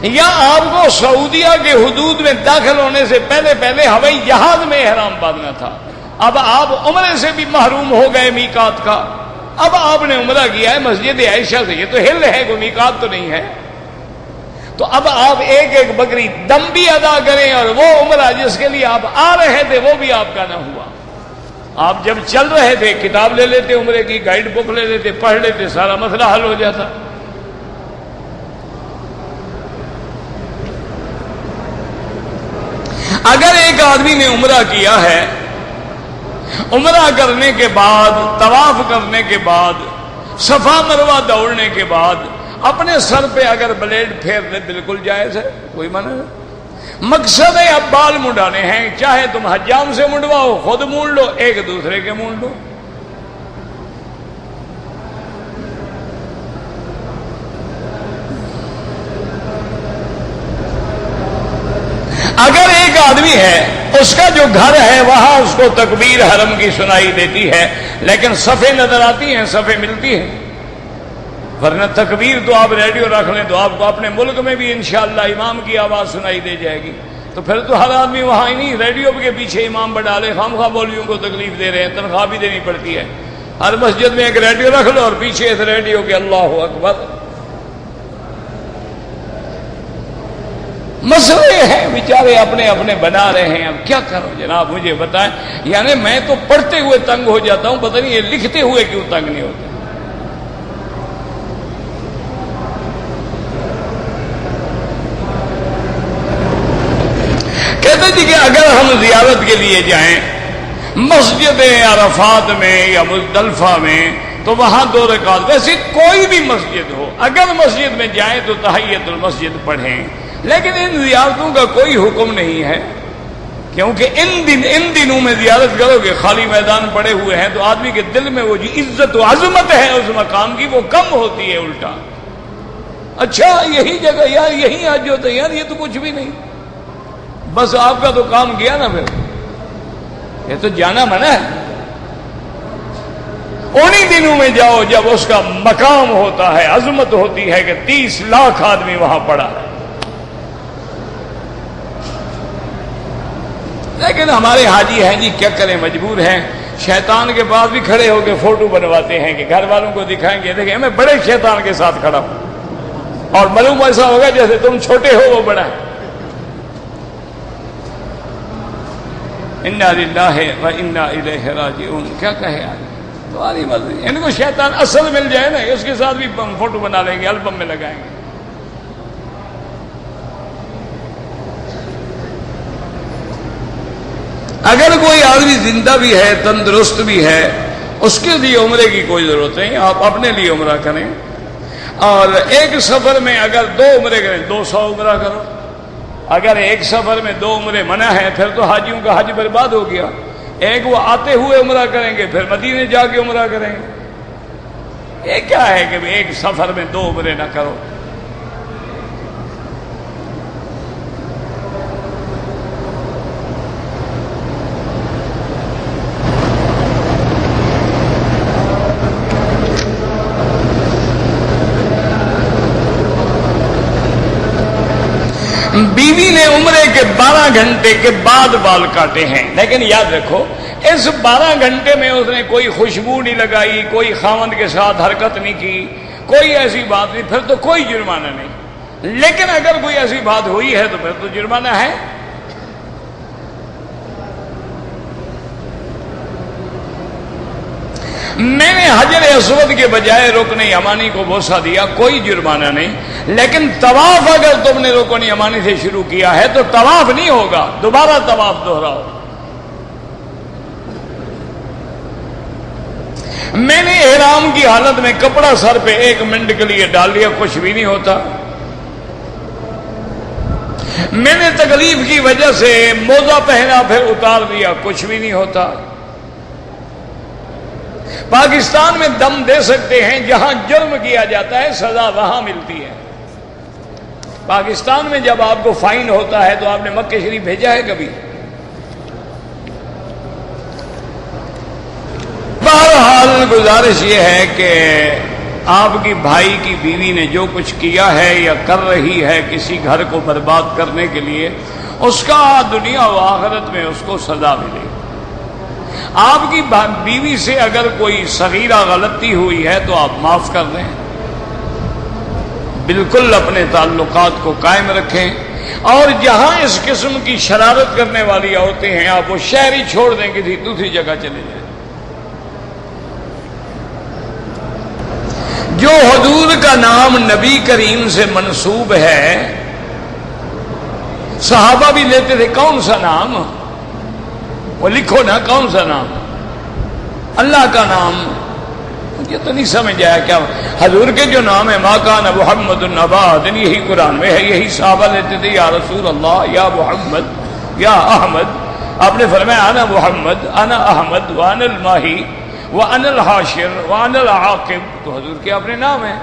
یا آپ کو سعودیہ کے حدود میں داخل ہونے سے پہلے ہوائی جہاز میں احرام باندھنا تھا۔ اب آپ عمرے سے بھی محروم ہو گئے میقات کا، اب آپ نے عمرہ کیا ہے مسجد عائشہ سے، یہ تو ہل ہے، کوئی میقات تو نہیں ہے، تو اب آپ ایک ایک بکری دم بھی ادا کریں، اور وہ عمرہ جس کے لیے آپ آ رہے تھے وہ بھی آپ کا نہ ہوا۔ آپ جب چل رہے تھے کتاب لے لیتے عمرے کی، گائیڈ بک لے لیتے، پڑھ لیتے، سارا مسئلہ حل ہو جاتا۔ اگر ایک آدمی نے عمرہ کیا ہے، عمرہ کرنے کے بعد، طواف کرنے کے بعد، صفا مروہ دوڑنے کے بعد اپنے سر پہ اگر بلیڈ پھیر لے بالکل جائز ہے، کوئی منع نہیں۔ مقصد ہے اب بال منڈانے ہیں، چاہے تم حجام سے منڈواؤ، خود مونڈ لو، ایک دوسرے کے مونڈ لو۔ اگر ایک آدمی ہے، اس کا جو گھر ہے وہاں اس کو تکبیر حرم کی سنائی دیتی ہے، لیکن صفیں نظر آتی ہیں، صفیں ملتی ہیں، ورنہ تکبیر تو آپ ریڈیو رکھ لیں تو آپ کو اپنے ملک میں بھی انشاءاللہ امام کی آواز سنائی دے جائے گی، تو پھر تو ہر آدمی وہاں ہی نہیں، ریڈیو کے پیچھے امام بڑھا لے، خواہ مولویوں کو تکلیف دے رہے ہیں، تنخواہ بھی دینی پڑتی ہے، ہر مسجد میں ایک ریڈیو رکھ لو اور پیچھے اس ریڈیو کے اللہ اکبر۔ مسئلے ہیں بیچارے اپنے اپنے بنا رہے ہیں، اب کیا کرو جناب مجھے بتائیں، یعنی میں تو پڑھتے ہوئے تنگ ہو جاتا ہوں، پتہ نہیں یہ لکھتے ہوئے کیوں تنگ نہیں ہوتے۔ کہتے جی کہ اگر ہم زیارت کے لیے جائیں مسجد عرفات میں یا مزدلفہ میں تو وہاں 2 رکعت، ویسے کوئی بھی مسجد ہو، اگر مسجد میں جائیں تو تحیت المسجد پڑھیں، لیکن ان زیارتوں کا کوئی حکم نہیں ہے، کیونکہ ان دنوں میں زیارت کرو گے، خالی میدان پڑے ہوئے ہیں، تو آدمی کے دل میں وہ جو عزت و عظمت ہے اس مقام کی وہ کم ہوتی ہے الٹا۔ اچھا یہی جگہ یار، یہی آج ہوتا ہے یار، یہ تو کچھ بھی نہیں، بس آپ کا تو کام گیا نا، پھر یہ تو جانا منع ہے۔ انہی دنوں میں جاؤ جب اس کا مقام ہوتا ہے، عظمت ہوتی ہے کہ 30 لاکھ آدمی وہاں پڑا ہے۔ لیکن ہمارے حاجی ہیں جی، کیا کریں، مجبور ہیں، شیطان کے پاس بھی کھڑے ہو کے فوٹو بنواتے ہیں کہ گھر والوں کو دکھائیں گے، دیکھیں میں بڑے شیطان کے ساتھ کھڑا ہوں، اور معلوم ایسا ہوگا جیسے تم چھوٹے ہو وہ بڑا ہے۔ انا للہ و انا الیہ راجعون، کیا کہے آج، تمہاری مرضی۔ ان کو شیطان اصل مل جائے نا، اس کے ساتھ بھی فوٹو بنا لیں گے، البم میں لگائیں گے۔ اگر کوئی آدمی زندہ بھی ہے، تندرست بھی ہے، اس کے لیے عمرے کی کوئی ضرورت نہیں، آپ اپنے لیے عمرہ کریں، اور ایک سفر میں اگر 2 عمرے کریں 200 عمرہ کرو۔ اگر ایک سفر میں 2 عمرے منع ہے پھر تو حاجیوں کا حج برباد ہو گیا، ایک وہ آتے ہوئے عمرہ کریں گے، پھر مدینے جا کے عمرہ کریں گے۔ یہ کیا ہے کہ ایک سفر میں 2 عمرے نہ کرو۔ بیوی نے عمرے کے 12 گھنٹے کے بعد بال کاٹے ہیں، لیکن یاد رکھو اس 12 گھنٹے میں اس نے کوئی خوشبو نہیں لگائی، کوئی خاوند کے ساتھ حرکت نہیں کی، کوئی ایسی بات نہیں، پھر تو کوئی جرمانہ نہیں۔ لیکن اگر کوئی ایسی بات ہوئی ہے تو پھر تو جرمانہ ہے۔ میں نے حجر اسود کے بجائے رکن یمانی کو بوسہ دیا، کوئی جرمانہ نہیں۔ لیکن طواف اگر تم نے رکن یمانی سے شروع کیا ہے تو طواف نہیں ہوگا، دوبارہ طواف دہراؤ۔ میں نے احرام کی حالت میں کپڑا سر پہ 1 منٹ کے لیے ڈال لیا، کچھ بھی نہیں ہوتا۔ میں نے تکلیف کی وجہ سے موزہ پہنا پھر اتار دیا، کچھ بھی نہیں ہوتا۔ پاکستان میں دم دے سکتے ہیں، جہاں جرم کیا جاتا ہے سزا وہاں ملتی ہے۔ پاکستان میں جب آپ کو فائن ہوتا ہے تو آپ نے مکہ شریف بھیجا ہے کبھی؟ بہرحال گزارش یہ ہے کہ آپ کی بھائی کی بیوی نے جو کچھ کیا ہے یا کر رہی ہے کسی گھر کو برباد کرنے کے لیے، اس کا دنیا و آخرت میں اس کو سزا ملے۔ آپ کی بیوی سے اگر کوئی صغیرہ غلطی ہوئی ہے تو آپ معاف کر دیں، بالکل اپنے تعلقات کو قائم رکھیں، اور جہاں اس قسم کی شرارت کرنے والی عورتیں ہیں آپ وہ شہر ہی چھوڑ دیں، کسی دوسری جگہ چلے جائیں۔ جو حضور کا نام نبی کریم سے منسوب ہے، صحابہ بھی لیتے تھے، کون سا نام؟ وہ لکھو نا، کون سا نام؟ اللہ کا نام۔ مجھے تو نہیں سمجھ آیا کیا حضور کے جو نام ہے، ما کان محمد ابا احد، یہی قرآن میں ہے، یہی صحابہ لیتے تھے، یا رسول اللہ، یا محمد، یا احمد۔ آپ نے فرمایا انا محمد، انا احمد، وانا الماہی، وانا الحاشر، وانا العاقب، تو حضور کے اپنے نام ہیں۔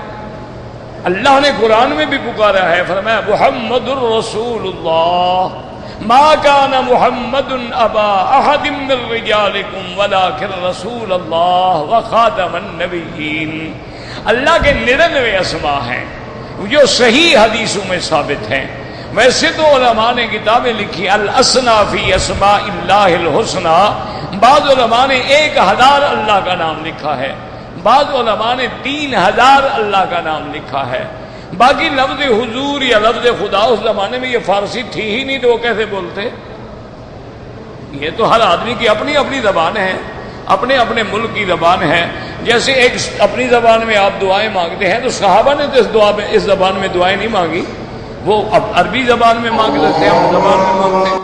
اللہ نے قرآن میں بھی پکارا ہے، فرمایا محمد الرسول اللہ، ما کان محمد ابا احد من رجالکم ولکن رسول اللہ وخاتم النبیین۔ اللہ کے 99 اسماء ہیں جو صحیح حدیثوں میں ثابت ہیں۔ ویسے تو علماء نے کتابیں لکھی الاسنا فی اسماء اللہ الحسنی، بعض علماء نے 1000 اللہ کا نام لکھا ہے، بعض علماء نے 3000 اللہ کا نام لکھا ہے۔ باقی لفظ حضور یا لفظ خدا اس زمانے میں یہ فارسی تھی ہی نہیں تو وہ کیسے بولتے؟ یہ تو ہر آدمی کی اپنی اپنی زبان ہے، اپنے اپنے ملک کی زبان ہے۔ جیسے ایک اپنی زبان میں آپ دعائیں مانگتے ہیں تو صحابہ نے تو اس زبان میں دعائیں نہیں مانگی، وہ عربی زبان میں مانگتے تھے، ہم زبان میں مانگتے ہیں۔